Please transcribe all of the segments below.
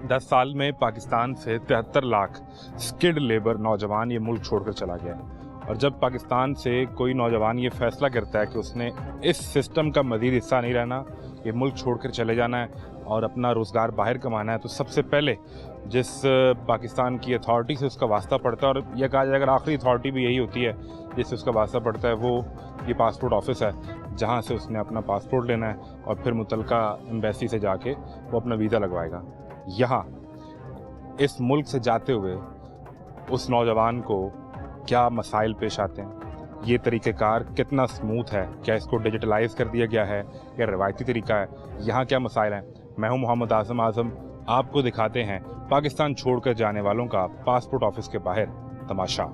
दस साल में पाकिस्तान से 73 लाख स्किल्ड लेबर नौजवान ये मुल्क छोड़कर चला गया है। और जब पाकिस्तान से कोई नौजवान ये फैसला करता है कि उसने इस सिस्टम का मज़ीद हिस्सा नहीं रहना, ये मुल्क छोड़कर चले जाना है और अपना रोज़गार बाहर कमाना है, तो सबसे पहले जिस पाकिस्तान की अथॉरिटी से उसका वास्ता पड़ता है, और यह कहा जाए अगर आखिरी अथॉरिटी भी यही होती है जिससे उसका वास्ता पड़ता है, वो ये पासपोर्ट ऑफिस है, जहाँ से उसने अपना पासपोर्ट लेना है और फिर मुतलका एम्बेसी से जाके वो अपना वीज़ा लगवाएगा। यहाँ इस मुल्क से जाते हुए उस नौजवान को क्या मसाइल पेश आते हैं, ये तरीक़ेकार कितना स्मूथ है, क्या इसको डिजिटलाइज कर दिया गया है या रिवायती तरीका है, यहाँ क्या मसाइल हैं। मैं हूँ मोहम्मद आज़म, आपको दिखाते हैं पाकिस्तान छोड़कर जाने वालों का पासपोर्ट ऑफिस के बाहर तमाशा।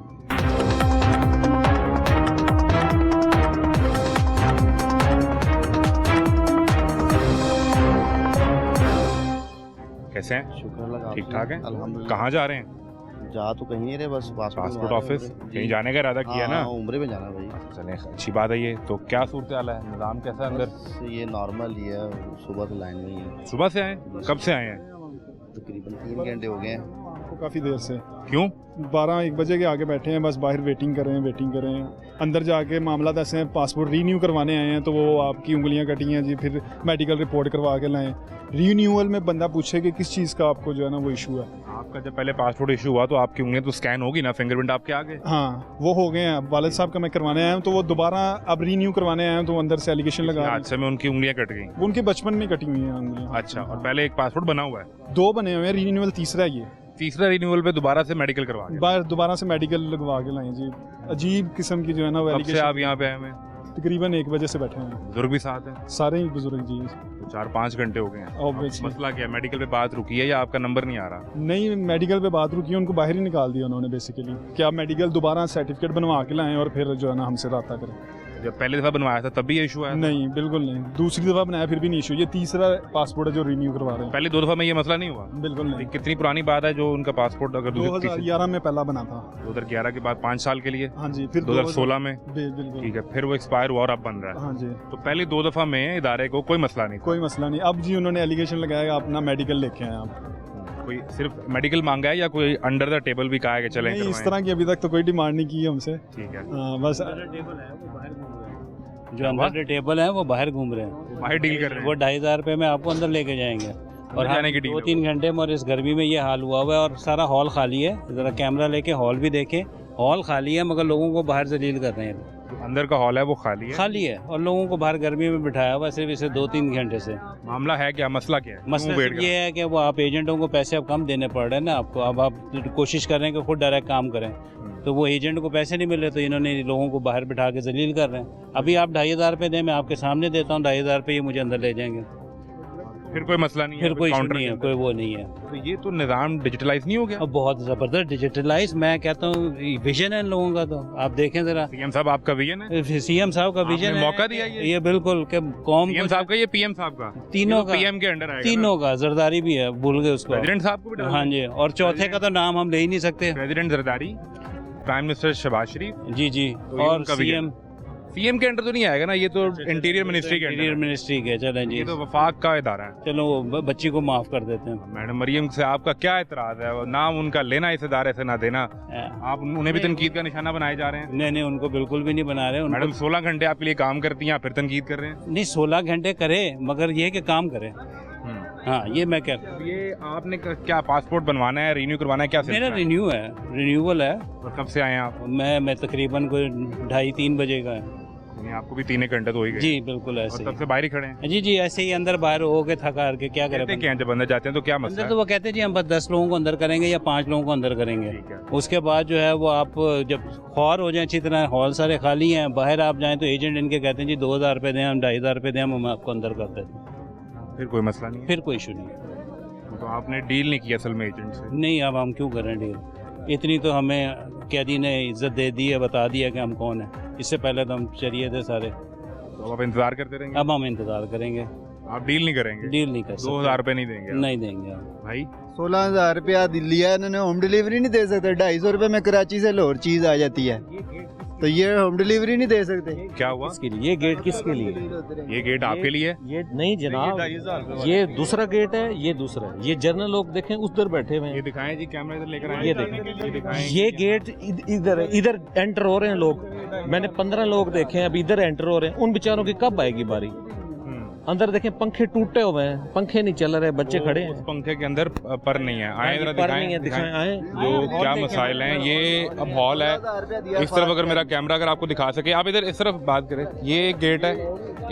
कैसे हैं? शुक्र अल्लाह, ठीक ठाक हैं? अल्हम्दुलिल्लाह। कहाँ जा रहे हैं? जा तो कहीं नहीं रहे, बस पासपोर्ट ऑफिस कहीं जाने का इरादा किया ना? उम्रे में जाना भाई। चलें, अच्छी बात है ये। तो क्या सूरत हाल है, निज़ाम कैसा है अंदर? ये नॉर्मल ही है, सुबह से लाइन में ही है। सुबह से आए? कब से आए हैं? तकरीबन 3 घंटे हो गए हैं। काफ़ी देर से। क्यों? 12-1 बजे के आगे बैठे हैं, बस बाहर वेटिंग कर रहे हैं। अंदर जाके मामला ऐसे हैं, पासपोर्ट रीन्यू करवाने आए हैं तो वो आपकी उंगलियां कटी हैं जी, फिर मेडिकल रिपोर्ट करवा के लाएं। रीन्यूअल में बंदा पूछे कि किस चीज़ का आपको जो है ना वो इशू है। आपका जब पहले पासपोर्ट इशू हुआ तो आपकी उंगलियां तो स्कैन होगी ना, फिंगरप्रिंट आपके आ गए? हाँ, वो हो गए हैं। वालिद साहब का मैं करवाने आया हूँ तो वो दोबारा अब रीन्यू करवाने आए हैं तो अंदर से एलिगेशन लगा। हादसे में उनकी उंगलियां कट गई? वो उनके बचपन में कटी हुई हैं उंगलियां। अच्छा, और पहले एक पासपोर्ट बना हुआ है? 2 बने हुए हैं, रीन्यूअल तीसरा ये। तीसरा रिन्यूअल पे दोबारा से मेडिकल करवा के? दोबारा से मेडिकल लगवा के लाएं जी। अजीब किस्म की जो है ना वो एलिगेशन। आप यहाँ पे आए हुए? तकरीबन 1 बजे से बैठे हैं। बुजुर्ग भी साथ हैं? सारे ही बुजुर्ग जी। तो 4-5 घंटे हो गए हैं। Obviously। मसला क्या है, मेडिकल पे बात रुकी है या आपका नंबर नहीं आ रहा? नहीं, मेडिकल पे बात रुकी है, उनको बाहर ही निकाल दिया उन्होंने बेसिकली। क्या मेडिकल दोबारा सर्टिफिकेट बनवा के लाएं और फिर जो है ना हमसे रब्ता करें। जब पहली दफ़ा बनवाया था तब भी ये इशू आया? नहीं, बिल्कुल नहीं। दूसरी दफ़ा बनाया फिर भी नहीं इशू। ये तीसरा पासपोर्ट है जो रिन्यू करवा रहे हैं। पहले 2 दफ़ा में ये मसला नहीं हुआ? बिल्कुल नहीं। कितनी पुरानी बात है जो उनका पासपोर्ट अगर 2011 में पहला बना था। 2011 के बाद 5 साल के लिए? हाँ जी। फिर 2016 में? बिल्कुल। ठीक है, फिर वो एक्सपायर हुआ और अब बन रहा है? हाँ जी। तो पहली 2 दफ़ा में इदारे को कोई मसला नहीं था? कोई मसला नहीं। अब जी उन्होंने एलिगेशन लगाया अपना मेडिकल लेके आए आप। कोई सिर्फ मेडिकल मांगा है या कोई अंडर द टेबल भी कहा है कि चलें? नहीं, इस तरह की अभी तक तो कोई डिमांड नहीं की है हमसे। ठीक है। बस जो अंदर टेबल है वो बाहर घूम रहे हैं, बाहर डील कर रहे हैं। वो 2500 रुपये में आपको अंदर लेके जाएंगे। और जाने की डील 2-3 घंटे में, और इस गर्मी में ये हाल हुआ हुआ है और सारा हॉल खाली है। ज़रा कैमरा लेके हॉल भी देखें, हॉल खाली है मगर लोगों को बाहर से डील कर रहे हैं। अंदर का हॉल है वो खाली है और लोगों को बाहर गर्मी में बिठाया हुआ सिर्फ इसे 2-3 घंटे से। मामला है क्या, मसला क्या है? मसला सिर्फ ये है कि वो आप एजेंटों को पैसे अब कम देने पड़ रहे हैं ना आपको। अब आप कोशिश कर रहे हैं कि खुद डायरेक्ट काम करें, तो वो एजेंट को पैसे नहीं मिल रहे तो इन्होंने लोगों को बाहर बिठा के जलील कर रहे हैं। अभी आप 2500 रुपये दें, मैं आपके सामने देता हूँ 2500 रुपये, ये मुझे अंदर ले जाएंगे। फिर कोई मसला नहीं है? फिर कोई इशू नहीं है, कोई वो नहीं है। तो ये तो निज़ाम डिजिटलाइज नहीं हो गया? अब बहुत ज़बरदस्त डिजिटलाइज, मैं कहता हूँ विजन है इन लोगों का। तो आप देखें जरा, सीएम साहब आपका विजन है? सीएम साहब का विजन है। मौका दिया ये बिल्कुल कि कौम सीएम साहब का, ये पीएम साहब का, तीनों का, पीएम के अंडर आएगा। तीनों का। जरदारी भी है, भूल गए उसको। प्रेसिडेंट साहब को भी डाल? हाँ जी, और चौथे का तो नाम हम ले ही नहीं सकते। President Zardari, prime minister Shahbaz Sharif. जी जी। तो और सीएम के अंडर तो नहीं आएगा ना, ये तो इंटीरियर मिनिस्ट्री के अंडर। इंटीरियर मिनिस्ट्री के, चलें जी। ये तो वफाक का इदारा है। चलो बच्ची को माफ कर देते हैं। मैडम मरियम से आपका क्या एतराज है? नाम उनका लेना इस इदारे से ना देना, आप उन्हें भी तनकीद का निशाना बनाए जा रहे हैं? नहीं, उनको बिल्कुल भी नहीं बना रहे। मैडम 16 घंटे आपके लिए काम करती हैं, फिर तनकीद कर रहे हैं? नहीं, 16 घंटे करे मगर ये कि काम करे। हाँ, ये मैं क्या, ये आपने क्या पासपोर्ट बनवाना है, रिन्यू करवाना है, क्या मेरा रिन्यू है, रिन्यूअल है। और कब से आए हैं आप? मैं तकरीबन कोई 2:30-3 बजे का है। आपको भी 3 घंटे तो हो ही गए? जी बिल्कुल ऐसे ही। तब से बाहर ही खड़े हैं? जी, ऐसे ही अंदर बाहर हो के थका के क्या करें। क्या जब अंदर जाते हैं तो क्या मसला है? तो वो कहते हैं जी हम बस 10 लोगों को अंदर करेंगे या 5 लोगों को अंदर करेंगे। उसके बाद जो है वो आप जब ख्वार हो जाए अच्छी तरह, हॉल सारे खाली हैं, बाहर आप जाएं तो एजेंट इनके कहते हैं जी 2000 रुपये दें, हम 2500 रुपये दें, हम आपको अंदर कर देते हैं। फिर कोई मसला नहीं है? फिर कोई इशू नहीं है। तो आपने डील नहीं किया असल में एजेंट से? नहीं, अब हम क्यों करें डील? इतनी तो हमें कैदी ने इज्जत दे दी है, बता दिया कि हम कौन है। इससे पहले तो हम चलिए थे सारे। तो अब इंतजार करते रहेंगे? अब हम इंतजार करेंगे। आप डील नहीं करेंगे? डील नहीं कर सकते। 2000 रुपए नहीं देंगे आप? नहीं देंगे आप। भाई 16,000 रुपया लिया इन्होंने, होम डिलीवरी नहीं दे सकते। 250 रुपये में कराची से लाहौर चीज़ आ जाती है, तो ये होम डिलीवरी नहीं दे सकते। क्या हुआ? किसके लिए ये गेट? किसके लिए? ये गेट आपके लिए? ये नहीं जनाब, ये दूसरा गेट है, ये दूसरा है। ये जर्नल लोग देखें उधर बैठे हुए ये हैं, दिखाएं जी, कैमरा इधर लेकर आए। ये देखें, ये दिखाएं। ये गेट इधर इधर एंटर हो रहे हैं लोग। मैंने 15 लोग देखे हैं, अभी इधर एंटर हो रहे हैं। उन बेचारों की कब आएगी बारी? अंदर देखें, पंखे टूटे हुए हैं, पंखे नहीं चल रहे, बच्चे खड़े हैं। उस पंखे के अंदर पर नहीं है। आए जरा पर नहीं है, दिखाएं। आए। जो क्या मसाइल हैं, ये अब हॉल है। इस तरफ अगर मेरा कैमरा अगर आपको दिखा सके, आप इधर इस तरफ बात करें। ये एक गेट है,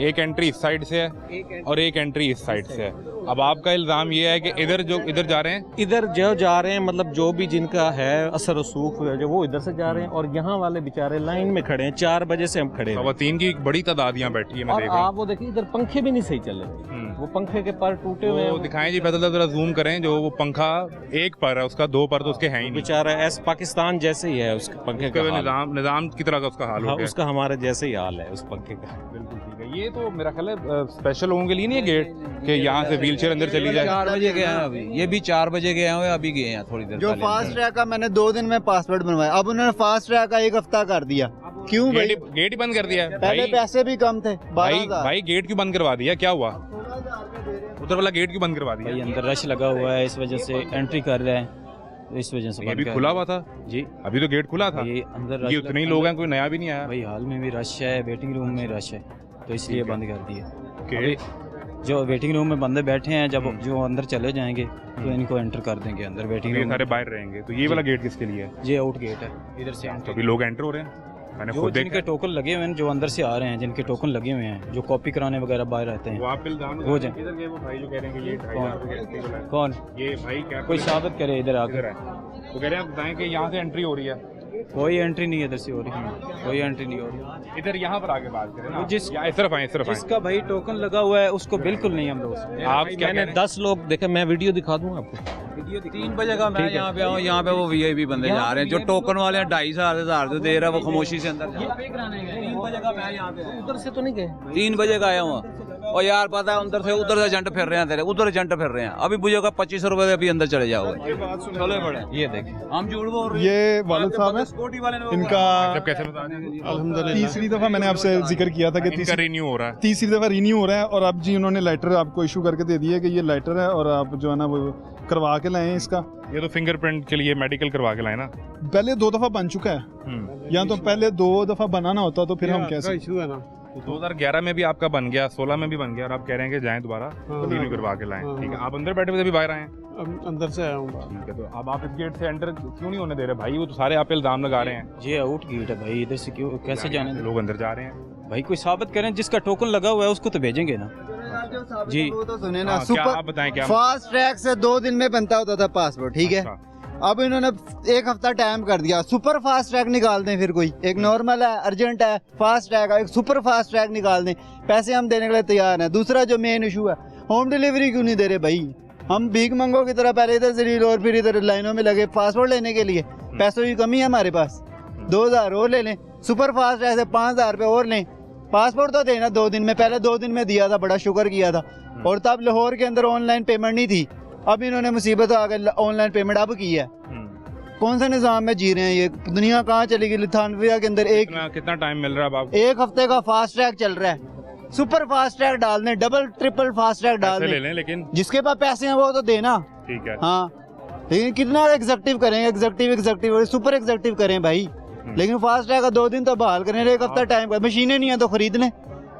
एक एंट्री इस साइड से है और एक एंट्री इस साइड से है। अब आपका इल्जाम ये है कि इधर जा रहे हैं, इधर जो जा रहे हैं, मतलब जो भी जिनका है असर रसूख जो वो इधर से जा रहे हैं, और यहाँ वाले बेचारे लाइन में खड़े हैं। 4 बजे से हम खड़े हैं, खवातीन की एक बड़ी तादाद यहाँ बैठी है, मैं और देख रहा आप वो देखिए इधर पंखे भी नहीं सही चल रहे। वो पंखे के पर टूटे हुए हूँ। हैं। दिखाएं जी फैसल, जरा जूम करें। जो वो पंखा एक पर है, उसका 2 पर तो उसके हैं ही नहीं। बेचारा ऐसे पाकिस्तान जैसे ही है उसके पंखे का हाल। निजाम की तरह का उसका हाल हो हाँ, गया। उसका हमारे जैसे ही हाल है उस पंखे का। बिल्कुल ठीक है। ये तो मेरा ख्याल है स्पेशल लोगों के लिए नहीं है गेट, कि यहाँ से व्हीलचेयर अंदर चली जाए। 4 बजे गए हैं अभी, ये भी 4 बजे गए हैं, अभी गए हैं थोड़ी देर जो पहले। फास्ट ट्रैक का मैंने 2 दिन में पासवर्ड बनवाया, अब उन्होंने फास्ट ट्रैक का 1 हफ्ता कर दिया। क्यों भाई? गेट ही बंद कर दिया है। पहले पैसे भी कम थे। भाई गेट क्यों बंद करवा दिया? क्या हुआ? उधर वाला गेट क्यों बंद करवा दिया? भाई अंदर रश लगा हुआ है, इस वजह से एंट्री कर रहे हैं, तो इस वजह से ये भी खुला हुआ था जी। अभी तो गेट खुला था। ये अंदर ये उतने ही लोग हैं, कोई नया भी नहीं आया। भाई हॉल में भी रश है, वेटिंग रूम में रश है, तो इसलिए बंद कर दिए। के जो वेटिंग रूम में बंदे बैठे हैं, जब जो अंदर चले जाएंगे तो इनको एंटर कर देंगे अंदर वेटिंग ये रूम। सारे बाहर रहेंगे। तो ये वाला गेट किसके लिए है? ये आउट गेट है, इधर से तो अभी लोग एंटर हो रहे हैं, मैंने जो खुद जिनके देखा। टोकन लगे हुए हैं, जो अंदर से आ रहे हैं, जिनके टोकन लगे हुए हैं, जो कॉपी कराने वगैरह बाहर रहते वो हैं। आप इल्जाम हो जाए। इधर गए वो भाई जो कह रहे हैं कि ये 2,500 रुपए का टेबल है। कौन? ये भाई क्या कोई साबित करे इधर आकर। इधर है तो कह रहे हैं, आप बताएं कि यहाँ से एंट्री हो रही है। कोई एंट्री नहीं इधर से हो रही, कोई एंट्री नहीं हो रही। इधर यहाँ पर आगे बात करें ना। जिस- या इस तरफ आए, इस तरफ आए। जिसका भाई टोकन लगा हुआ है उसको बिल्कुल नहीं हम लोग। आप क्या कह मैंने रहे हैं? 10 लोग देखे, मैं वीडियो दिखा दूँ आपको। 3 बजे का मैं यहाँ पे आऊँ, यहाँ पे वो वीआईपी बंदे जा रहे हैं, जो टोकन वाले हैं 2,500 जो दे रहा है वो खामोशी से अंदर जा रहे हैं। 3 बजे का मैं यहाँ पे उधर से तो नहीं गए? 3 बजे का आया हूँ। और यार पता है उधर से एजेंट फिर रहे हैं तेरे, उधर एजेंट फिर रहे हैं। अभी मुझे का 25 रुपए अभी अंदर चले जाओगे। चले बड़े ये देखें, हम झूठ बोल रहे हैं। ये वालिद साहब है, सिक्योरिटी वाले ने इनका जब कैसे बता दें? अल्हम्दुलिल्लाह तीसरी दफ़ा मैंने आपसे जिक्र किया था कि इनका रिन्यू हो रहा है। तीसरी दफ़ा रिन्यू हो रहा है, और अब जी उन्होंने लेटर आपको इशू करके दे दिया कि ये लेटर है और आप जो है ना वो करवा के लाएं इसका। ये तो फिंगरप्रिंट के लिए मेडिकल करवा के लाए ना। पहले 2 दफ़ा बन चुका है, या तो पहले 2 दफ़ा बनाना होता तो फिर हम कैसे। तो 2011 में भी आपका बन गया, 16 में भी बन गया, और आप कह रहे हैं कि जाएं दोबारा रिन्यू करवा के लाएं। ठीक है, आप अंदर बैठे हुए अभी बाहर आए हैं। अंदर से आया हूँ। ठीक है, तो अब आप इस गेट से एंटर क्यों नहीं होने दे रहे भाई? वो तो सारे आप पे इल्जाम लगा रहे हैं। ये आउट गेट है भाई, इधर से क्यों कैसे जाने दें? लोग अंदर जा रहे हैं। भाई कोई साबित करें, जिसका टोकन लगा हुआ है उसको तो भेजेंगे ना जी। वो तो सुने ना, हाँ, क्या सुपर आप बताएं क्या? फास्ट ट्रैक से 2 दिन में बनता होता था पासपोर्ट, ठीक है। अच्छा। अब इन्होंने 1 हफ्ता टाइम कर दिया। सुपर फास्ट ट्रैक निकाल दें, फिर कोई एक नॉर्मल है, अर्जेंट है, फास्ट ट्रैक है, एक सुपर फास्ट ट्रैक निकाल दें, पैसे हम देने के लिए तैयार हैं। दूसरा जो मेन इशू है, होम डिलीवरी क्यों नहीं दे रहे भाई? हम भीख मंगो की तरह पहले इधर से रील और फिर इधर लाइनों में लगे पासपोर्ट लेने के लिए। पैसों की कमी है हमारे पास, 2,000 और ले लें, सुपर फास्ट ट्रैक से 5,000 रुपये और लें। पासपोर्ट तो देना 2 दिन में, पहले 2 दिन में दिया था, बड़ा शुक्र किया था। और तब लाहौर के अंदर ऑनलाइन पेमेंट नहीं थी, अब इन्होंने मुसीबत आ गई, ऑनलाइन पेमेंट अब की है। कौन सा निज़ाम में जी रहे हैं ये? दुनिया कहाँ चली गई? लिथानविया के अंदर कितना टाइम मिल रहा है अब आपको? 1 हफ्ते का फास्ट ट्रैक चल रहा है। सुपर फास्ट ट्रैक डाल दें, डबल ट्रिपल फास्ट ट्रैक डाल पैसे ले दें, लें, लेकिन जिसके पास पैसे हैं वो तो देना। ठीक है। हाँ, लेकिन कितना एग्जेक्टिव करेंगे? एग्जेक्टिव सुपर एग्जेक्टिव करें भाई, लेकिन फास्ट ट्रैक का 2 दिन तो बहाल करें, 1 हफ्ता टाइम का। मशीनें नहीं है तो खरीद लें,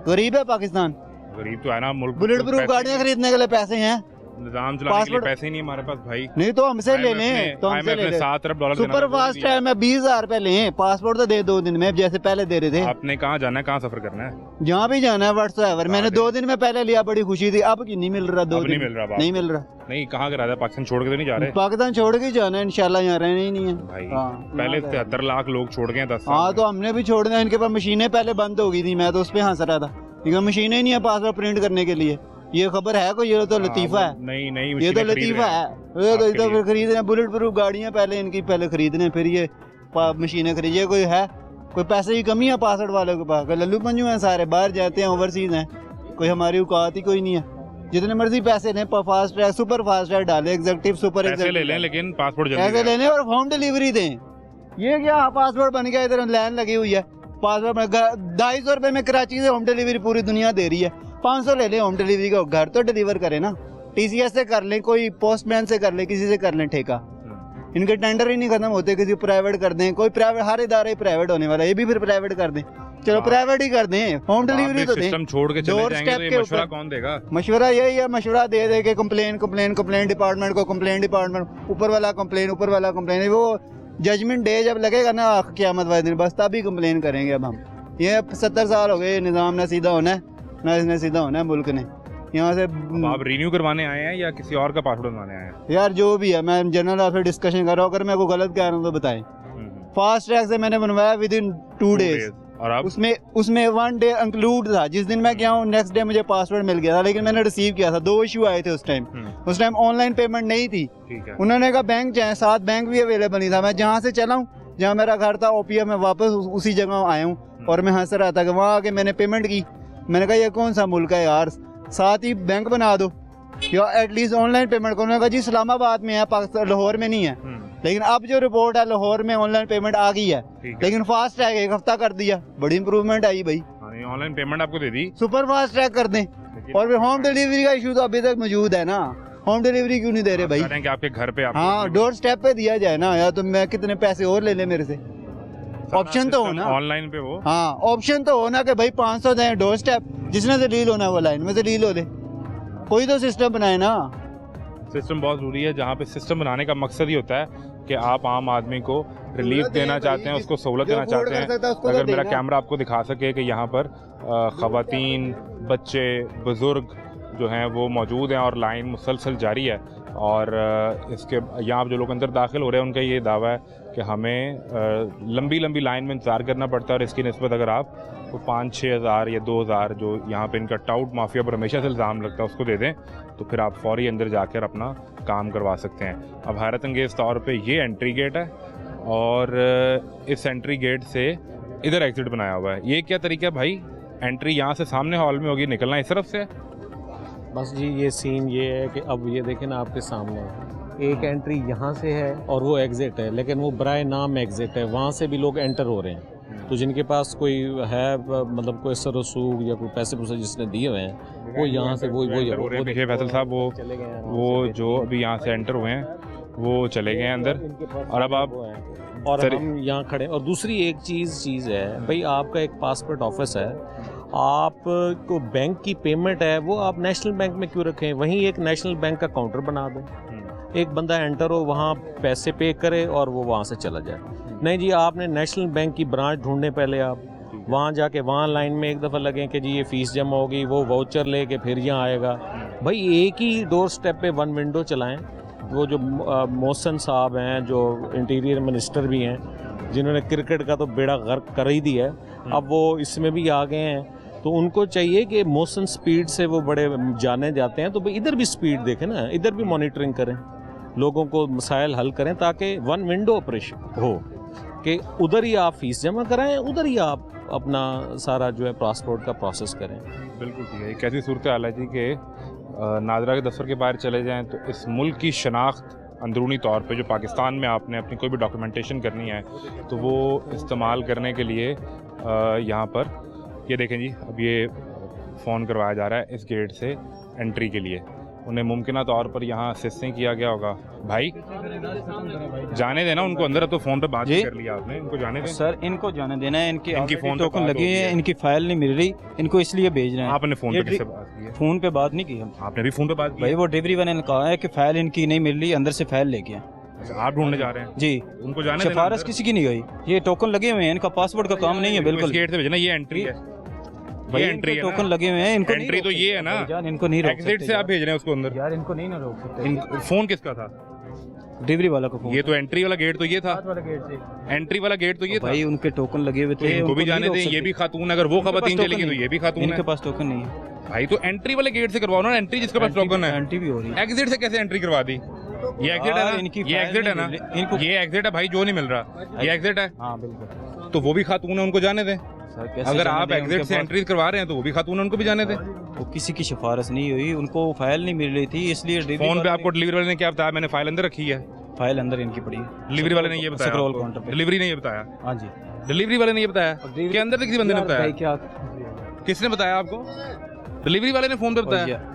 गरीब है पाकिस्तान। गरीब तो है ना मुल्क। बुलेट प्रूफ गाड़ियाँ खरीदने के लिए पैसे हैं, निजाम चलाने के लिए पासपोर्ट- पैसे ही नहीं हमारे पास भाई। नहीं तो हमसे ले IMF ने- लें, तो हमसे IMF ले ने लें। 7 अरब डॉलर सुपर फास्ट ट्रैक में 20,000 रुपए लें, पासपोर्ट तो दे 2 दिन में, जैसे पहले दे रहे थे। आपने कहाँ जाना है, कहाँ सफर करना है? जहाँ भी जाना है व्हाट्सएप, मैंने 2 दिन में पहले लिया, बड़ी खुशी थी। अब की नहीं मिल रहा, 2 अब नहीं दिन मिल रहा बाप। नहीं मिल रहा। नहीं, कहाँ करा था? पाकिस्तान छोड़ के तो नहीं जा रहे पाकिस्तान छोड़ के ही जाना है इंशाल्लाह, यहाँ रहना ही नहीं है भाई। हाँ, पहले यहाँ 73 लाख लोग छोड़ गए हैं 10 साल हाँ, में। तो हमने भी छोड़ना है। इनके पास मशीनें पहले बंद हो गई थी, मैं तो उस पर हंस रहा था, क्योंकि मशीनें ही नहीं है पासपोर्ट प्रिंट करने के लिए। ये खबर है कोई? ये तो लतीफा है, नहीं नहीं, ये तो मशीनें खरीद लतीफा रहे है। हैं। ये तो आपके इधर लिए। खरीद रहे हैं बुलेट प्रूफ गाड़ियाँ, पहले इनकी पहले खरीदने, फिर ये मशीनें खरीदिए। कोई है, कोई पैसे की कमी है पासपोर्ट वालों के पास? कोई लल्लू पंजू हैं, सारे बाहर जाते हैं, ओवरसीज हैं, कोई हमारी औकात ही कोई नहीं है। जितने मर्जी पैसे लें, fast track, super fast track डालें, एग्जीक्यूटिव, सुपर पैसे ले लें लेकिन पासपोर्ट जल्दी पैसे दें। लेने और होम डिलीवरी दें। ये क्या पासपोर्ट बन गया, इधर लाइन लगी हुई है, पासपोर्ट 250 रुपये में कराची से होम डिलीवरी पूरी दुनिया दे रही है, 500 ले लें होम डिलीवरी का, घर तो डिलीवर करें ना। TCS से कर लें, कोई पोस्टमैन से कर लें, किसी से कर लें ठेका। इनके टेंडर ही नहीं खत्म होते, किसी प्राइवेट कर दें, कोई प्राइवेट, हर इदारा प्राइवेट होने वाला है, ये भी फिर प्राइवेट कर दें, चलो प्राइवेट ही कर दें, होम डिलीवरी तो दें। सिस्टम छोड़ के चले जाएंगे तो ये मशवरा कौन देगा? मशवरा यही है, मशवरा दे दे के कंप्लेन डिपार्टमेंट को, कंप्लेन डिपार्टमेंट, ऊपर वाला कंप्लेन, वो जजमेंट डे जब लगेगा ना क़यामत वाले दिन, बस तभी कंप्लेन करेंगे। अब हम ये 70 साल हो गए, निज़ाम ना सीधा होना है ना इसने सीधा होना है मुल्क ने। यहाँ से आप रिन्यू करवाने आए हैं या किसी और का पासपोर्ट बनवाने आए हैं? यार जो भी है, मैं जनरल आपसे डिस्कशन कर रहा हूँ, अगर मैं कोई गलत कह रहा हूँ तो बताएं। फास्ट ट्रैक से मैंने बनवाया विद इन 2 डेज, और अब उसमें 1 डे इंक्लूड था। जिस दिन मैं गया हूँ नेक्स्ट डे मुझे पासपोर्ट मिल गया था, लेकिन मैंने रिसीव किया था। 2 इशू आए थे उस टाइम ऑनलाइन पेमेंट नहीं थी। ठीक है। उन्होंने कहा बैंक चाहे, 7 बैंक भी अवेलेबल नहीं था। मैं जहाँ से चला हूँ, जहाँ मेरा घर था OPM में, वापस उसी जगह आया हूँ और मैं हंस रहा था कि वहाँ आके मैंने पेमेंट की। मैंने कहा ये कौन सा मुल्क है यार, साथ ही बैंक बना दो या एटलीस्ट ऑनलाइन पेमेंट करो। उन्होंने कहा जी इस्लामाबाद में है, पाकिस्तान लाहौर में नहीं है। लेकिन अब जो रिपोर्ट है लाहौर में ऑनलाइन पेमेंट आ गई है, लेकिन फास्ट ट्रैक 1 हफ्ता कर दिया, बड़ी इंप्रूवमेंट आई भाई। ऑनलाइन पेमेंट आपको दे दी, सुपर फास्ट ट्रैक कर दें। और फिर होम डिलीवरी का इशू तो अभी तक मौजूद है ना, होम डिलीवरी क्यों नहीं दे रहे भाई? कि आपके घर पे हाँ, डोर स्टेप पे दिया जाए ना, या तो मैं कितने पैसे और ले ले मेरे से, ऑप्शन तो हो ना ऑनलाइन पे वो। हाँ, ऑप्शन तो हो ना कि भाई 500 दें डोर स्टेप, जिसने से डील होना वो लाइन में से डील हो ले, कोई तो सिस्टम बनाए ना। सिस्टम बहुत ज़रूरी है, जहाँ पे सिस्टम बनाने का मकसद ही होता है कि आप आम आदमी को रिलीफ देना चाहते हैं, उसको सहूलत देना चाहते हैं। अगर मेरा कैमरा आपको दिखा सके कि यहाँ पर ख़वातीन, बच्चे, बुज़ुर्ग जो हैं वो मौजूद हैं और लाइन मुसलसल जारी है। और इसके यहाँ जो लोग अंदर दाखिल हो रहे हैं उनका ये दावा है कि हमें लंबी लंबी लाइन में इंतज़ार करना पड़ता है, और इसकी निस्बत अगर आप तो 5-6 हज़ार या 2 हज़ार जो यहाँ पे इनका टाउट माफिया पर हमेशा से इल्ज़ाम लगता है उसको दे दें, तो फिर आप फौरी अंदर जाकर अपना काम करवा सकते हैं। अब हैरत अंगेज़ तौर पे ये एंट्री गेट है और इस एंट्री गेट से इधर एग्ज़िट बनाया हुआ है। ये क्या तरीका है भाई? एंट्री यहाँ से सामने हॉल में होगी, निकलना इस तरफ से है? बस जी ये सीन ये है कि अब ये देखें ना आपके सामने एक एंट्री यहाँ से है और वो एग्ज़िट है, लेकिन वो बराए नाम एग्ज़िट है, वहाँ से भी लोग एंटर हो रहे हैं। तो जिनके पास कोई है मतलब कोई सर रसूख या कोई पैसे पूसे जिसने दिए हुए हैं वो यहाँ से वो देखिए फैसल साहब वो जो अभी यहाँ से एंटर हुए हैं वो चले गए हैं अंदर, और अब आप और हम यहाँ खड़े। और दूसरी एक चीज़ है भाई, आपका एक पासपोर्ट ऑफिस है, आप को बैंक की पेमेंट है वो आप नेशनल बैंक में क्यों रखें? वहीं एक नेशनल बैंक का काउंटर बना दें, एक बंदा एंटर हो वहाँ पैसे पे करे और वो वहाँ से चला जाए। नहीं जी, आपने नेशनल बैंक की ब्रांच ढूंढने, पहले आप वहाँ जाके वहाँ लाइन में एक दफ़ा लगें कि जी ये फ़ीस जमा होगी, वो वाउचर लेके फिर यहाँ आएगा। भाई एक ही डोर स्टेप पे 1 विंडो चलाएं। वो जो मोहसन साहब हैं जो इंटीरियर मिनिस्टर भी हैं, जिन्होंने क्रिकेट का तो बेड़ा गर्क कर ही दिया है, अब वो इसमें भी आ गए हैं, तो उनको चाहिए कि मोशन स्पीड से वो बड़े जाने जाते हैं, तो भाई इधर भी स्पीड देखें ना, इधर भी मॉनिटरिंग करें, लोगों को मसाइल हल करें, ताकि 1 विंडो ऑपरेशन हो कि उधर ही आप फीस जमा कराएं, उधर ही आप अपना सारा जो है पासपोर्ट का प्रोसेस करें। बिल्कुल ठीक है। एक ऐसी सूरत हाल है जी कि नादरा के दफ्तर के बाहर चले जाएं तो इस मुल्क की शनाख्त अंदरूनी तौर पे जो पाकिस्तान में आपने अपनी कोई भी डॉक्यूमेंटेशन करनी है तो वो इस्तेमाल करने के लिए यहाँ पर ये देखें जी, अब ये फ़ोन करवाया जा रहा है इस गेट से एंट्री के लिए। उन्हें मुमकिन तौर पर यहाँ असिस्ट नहीं किया गया होगा। भाई जाने देना उनको अंदर, अब तो फ़ोन पे बात कर लिया आपने, इनको जाने दें। सर इनको जाने देना है, इनकी फ़ोन टोकन लगी है, इनकी फाइल नहीं मिल रही, इनको इसलिए भेज रहे हैं। आपने फ़ोन पे किससे बात की है? फ़ोन पे बात नहीं की हम। आपने भी फ़ोन पे बात की? भाई वो डिलीवरी वाले ने कहा है कि फाइल इनकी नहीं मिल रही, अंदर से फाइल लेके आए। अच्छा, आप ढूंढने जा रहे हैं जी? उनको जाने देना। सिफारिश किसी की नहीं हुई, ये टोकन लगे हुए हैं, इनका पासपोर्ट का काम नहीं है बिल्कुल। गेट से भेजना, ये एंट्री है, भाई एंट्री टोकन लगे हुए हैं, इनको एंट्री तो ये है ना, इनको नहीं रोक एग्जिट से आप भेज रहे हैं उसको अंदर यार, इनको नहीं ना रोक सकते। फोन किसका था? डिलीवरी वाला का फोन। ये तो एंट्री वाला गेट तो ये था, एंट्री वाला गेट तो ये था भाई, उनके टोकन लगे हुए थे, इनको भी जाने दें। ये भी खातून, अगर वो खवातीन चली गई तो ये भी खातून है, इनके पास टोकन नहीं है भाई। तो एंट्री वाले गेट से करवाओ ना, एंट्री जिसके पास टोकन है। एंट्री भी हो रही है, एग्जिट से कैसे एंट्री करवा दी? ये एग्जिट है ना, ये एग्जिट है ना, ये एग्जिट है भाई, जो नहीं मिल रहा ये एग्जिट है। हाँ बिल्कुल, तो वो भी खातून है, उनको जाने दें। अगर आप एग्जिट से एंट्री करवा रहे हैं तो वो भी खातून है, उनको भी जाने दें। तो किसी की सिफारिश नहीं हुई, उनको फाइल नहीं मिल रही थी, इसलिए फोन पे आपको डिलीवरी वाले ने क्या बताया? मैंने फाइल अंदर रखी है, फाइल अंदर इनकी पड़ी है। डिलीवरी वाले ने ये बताया स्क्रॉल आपको? काउंटर पे। डिलीवरी ने ये बताया? हाँ जी। डिलीवरी वाले ने ये बताया कि अंदर से किसी बंदे ने बताया? क्या किसने बताया आपको? डिलीवरी वाले ने फोन पे बताया?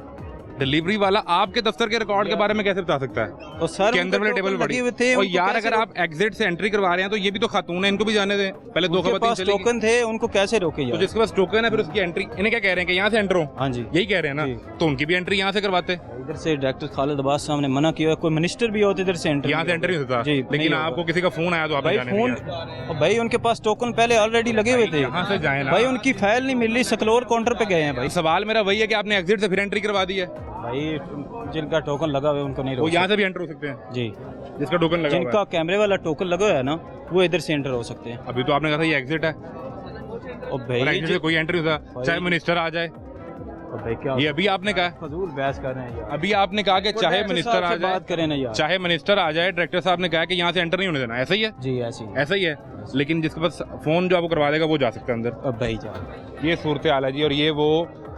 डिलीवरी वाला आपके दफ्तर के रिकॉर्ड के बारे में कैसे बता सकता है? तो सर के अंदर वाले टेबल पड़ी थे। और यार अगर आप एग्जिट से एंट्री करवा रहे हैं तो ये भी तो खातून है, इनको भी जाने दें। पहले दो खबर पास टोकन थे, उनको कैसे रोके? तो जिसके पास टोकन है फिर उसकी एंट्री, इन्हें क्या कह रहे हैं कि यहाँ से एंटर हो? हाँ जी, यही कह रहे हैं ना, तो उनकी भी एंट्री यहाँ से करवाते। इधर से डायरेक्टर खालिद अब्बास साहब ने मना किया, कोई मिनिस्टर भी होते इधर से एंट्री, यहाँ से एंट्री होता। लेकिन आपको किसी का फोन आया तो भाई फोन, भाई उनके पास टोकन पहले ऑलरेडी लगे हुए थे, यहाँ से जाए ना भाई उनकी फाइल नहीं मिल रही, स्क्रॉल काउंटर पे गए हैं भाई। सवाल मेरा वही है कि आपने एग्जिट से फिर एंट्री करवा दी है। भाई जिनका टोकन लगा हुआ है उनको नहीं रोक, वो यहाँ से भी एंटर हो सकते हैं जी, जिसका टोकन लगा हुआ है। जिनका कैमरे वाला टोकन लगा हुआ है ना, वो इधर से एंटर हो सकते हैं। अभी तो आपने कहा था ये एग्जिट है, और भाई एग्जिट से कोई एंट्री होता, चाहे मिनिस्टर आ जाए। और भाई क्या ये अभी आपने कहा, फजूल बहस कर रहे हैं यार। अभी आपने कहा कि चाहे मिनिस्टर आ जाए, बात करें ना यार, चाहे मिनिस्टर आ जाए, डायरेक्टर साहब ने कहा कि यहाँ से एंटर नहीं होने देना, ऐसा ही है? जी ऐसा ही है। लेकिन जिसके पास फोन जो आपको करवा देगा वो जा सकता है अंदर। अब भाई जान, ये सूरत हाल है जी, और ये वो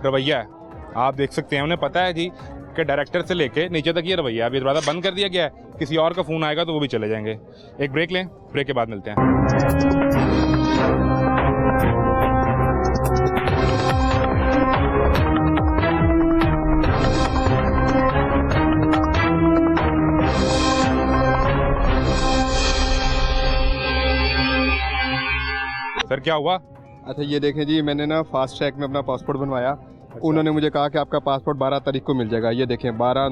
रवैया है, आप देख सकते हैं। उन्हें पता है जी कि डायरेक्टर से लेके नीचे तक ये रवैया है। अभी दरवाज़ा बंद कर दिया गया है, किसी और का फ़ोन आएगा तो वो भी चले जाएंगे। एक ब्रेक लें, ब्रेक के बाद मिलते हैं। सर क्या हुआ? अच्छा ये देखें जी, मैंने ना फास्ट ट्रैक में अपना पासपोर्ट बनवाया। उन्होंने मुझे कहा कि आपका पासपोर्ट 12 तारीख को मिल जाएगा। ये देखें 12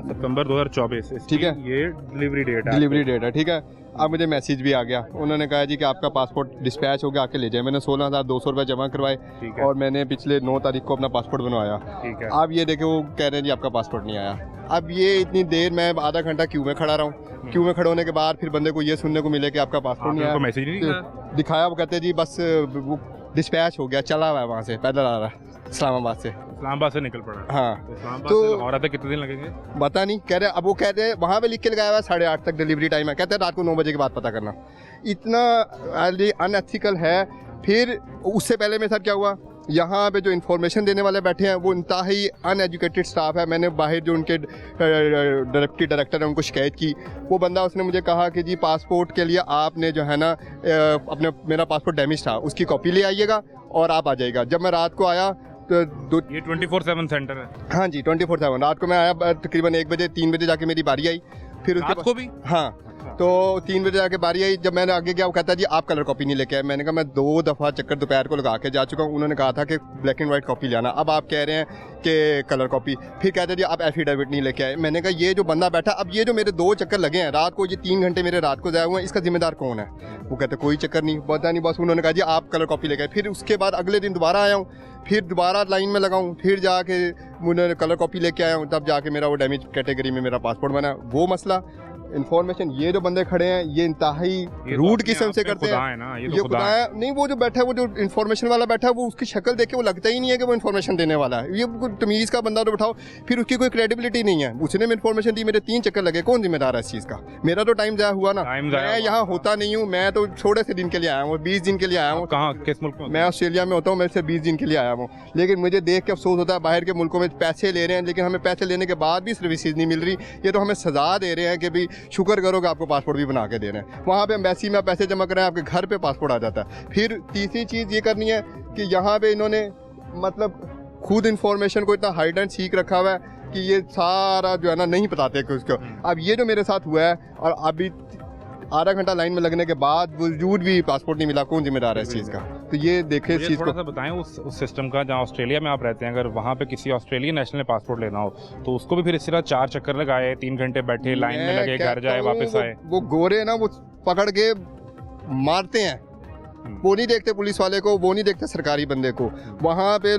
सितंबर 2024, ठीक है, ये डिलीवरी डेट है। डिलीवरी डेट है, ठीक है। अब मुझे मैसेज भी आ गया, उन्होंने कहा जी कि आपका पासपोर्ट डिस्पैच हो गया, आके ले जाए। मैंने 16,200 रुपये जमा करवाए और मैंने पिछले 9 तारीख को अपना पासपोर्ट बनवाया। ठीक है। अब ये देखे वो कह रहे हैं जी आपका पासपोर्ट नहीं आया। अब ये इतनी देर, मैं आधा घंटा क्यू में खड़ा रहा हूँ। क्यू में खड़े होने के बाद फिर बंदे को ये सुनने को मिले कि आपका पासपोर्ट नहीं आया। मैसेज नहीं दिखाया, वो कहते जी बस वो डिस्पैच हो गया, चला हुआ है वहाँ से, पैदल आ रहा है इस्लामाबाद से निकल पड़ा। हाँ तो और आते कितने दिन लगेंगे पता नहीं, कह रहे। अब वो कह रहे वहाँ पे लिख के लगाया हुआ है 8:30 तक डिलीवरी टाइम है, कहते हैं रात को 9 बजे के बाद पता करना। इतना अनएथिकल है। फिर उससे पहले मेरे साथ क्या हुआ, यहाँ पे जो इन्फॉर्मेशन देने वाले बैठे हैं वो इंतहाई अनएजुकेटेड स्टाफ है। मैंने बाहर जो उनके डिप्टी डायरेक्टर हैं उनको शिकायत की। वो बंदा, उसने मुझे कहा कि जी पासपोर्ट के लिए आपने जो है ना अपने, मेरा पासपोर्ट डैमेज था, उसकी कॉपी ले आइएगा और आप आ जाएगा। जब मैं रात को आया तो ये 24/7 सेंटर है? हाँ जी 24/7। रात को मैं आया तकरीबन 1 बजे, 3 बजे जाके मेरी बारी आई। फिर उसके को भी हाँ, तो 3 बजे जाके बारी आई। जब मैंने आगे गया, वो कहता जी आप कलर कॉपी नहीं लेके आए। मैंने कहा मैं 2 दफ़ा चक्कर दोपहर को लगा के जा चुका हूँ। उन्होंने कहा था कि ब्लैक एंड वाइट कॉपी ले आना। अब आप कह रहे हैं कि कलर कॉपी। फिर कहते जी आप एफिडेविट नहीं लेके आए। मैंने कहा ये जो बंदा बैठा, अब ये जो मेरे 2 चक्कर लगे हैं रात को, ये 3 घंटे मेरे रात को जाए हुए हैं, इसका जिम्मेदार कौन है? वो कहते कोई चक्कर नहीं, पता नहीं, बस उन्होंने कहा जी आप कलर कॉपी लेके आए। फिर उसके बाद अगले दिन दोबारा आया हूँ, फिर दोबारा लाइन में लगा हूँ, फिर जाके उन्होंने कलर कॉपी लेके आया हूँ, तब जाके मेरा वो डैमेज कैटेगरी में मेरा पासपोर्ट बना। वो मसला इन्फॉर्मेशन, ये जो बंदे खड़े हैं ये इंतहाई रूड किस्म से करते हैं ना, ये खुदा है। नहीं, वो जो बैठा है, वो जो इन्फॉर्मेशन वाला बैठा है, वो उसकी शक्ल देख के वो लगता ही नहीं है कि वो इन्फॉर्मेशन देने वाला है। ये तमीज़ का बंदा तो बैठाओ, फिर उसकी कोई क्रेडिबिलिटी नहीं है। उसने भी इन्फॉर्मेशन दी, मेरे 3 चक्कर लगे, कौन जिम्मेदार है इस चीज़ का? मेरा तो टाइम ज़ाया हुआ ना, मैं यहाँ होता नहीं हूँ। मैं तो थोड़े से दिन के लिए आया हूँ, 20 दिन के लिए आया हूँ। कहाँ, किस मुल्क में? मैं ऑस्ट्रेलिया में होता हूँ, मैं से 20 दिन के लिए आया हूँ। लेकिन मुझे देख के अफसोस होता है, बाहर के मुल्कों में पैसे ले रहे हैं, लेकिन हमें पैसे लेने के बाद भी सर्विसेज नहीं मिल रही। ये तो हमें सजा दे रहे हैं कि भाई शुक्र करो कि आपको पासपोर्ट भी बना के दे रहे हैं। वहाँ पे एम्बेसी में पैसे जमा कर रहे हैं, आपके घर पे पासपोर्ट आ जाता है। फिर तीसरी चीज़ ये करनी है कि यहाँ पे इन्होंने मतलब खुद इन्फॉर्मेशन को इतना हाइड एंड सीक रखा हुआ है कि ये सारा जो है ना नहीं बताते कि उसको। अब ये जो मेरे साथ हुआ है, और अभी आधा घंटा लाइन में लगने के बाद वजूद भी पासपोर्ट नहीं मिला, कौन जिम्मेदार है इस चीज़ का? तो ये देखे इस चीज़ को। थोड़ा सा बताएं उस सिस्टम का, जहाँ ऑस्ट्रेलिया में आप रहते हैं, अगर वहाँ पे किसी ऑस्ट्रेलियन नेशनल ने पासपोर्ट लेना हो तो उसको भी फिर इस तरह 4 चक्कर लगाए, 3 घंटे बैठे लाइन में लगे, घर जाए वापस आए। वो गोरे ना, वो पकड़ के मारते हैं, वो नहीं देखते पुलिस वाले को, वो नहीं देखते सरकारी बंदे को, वहाँ पे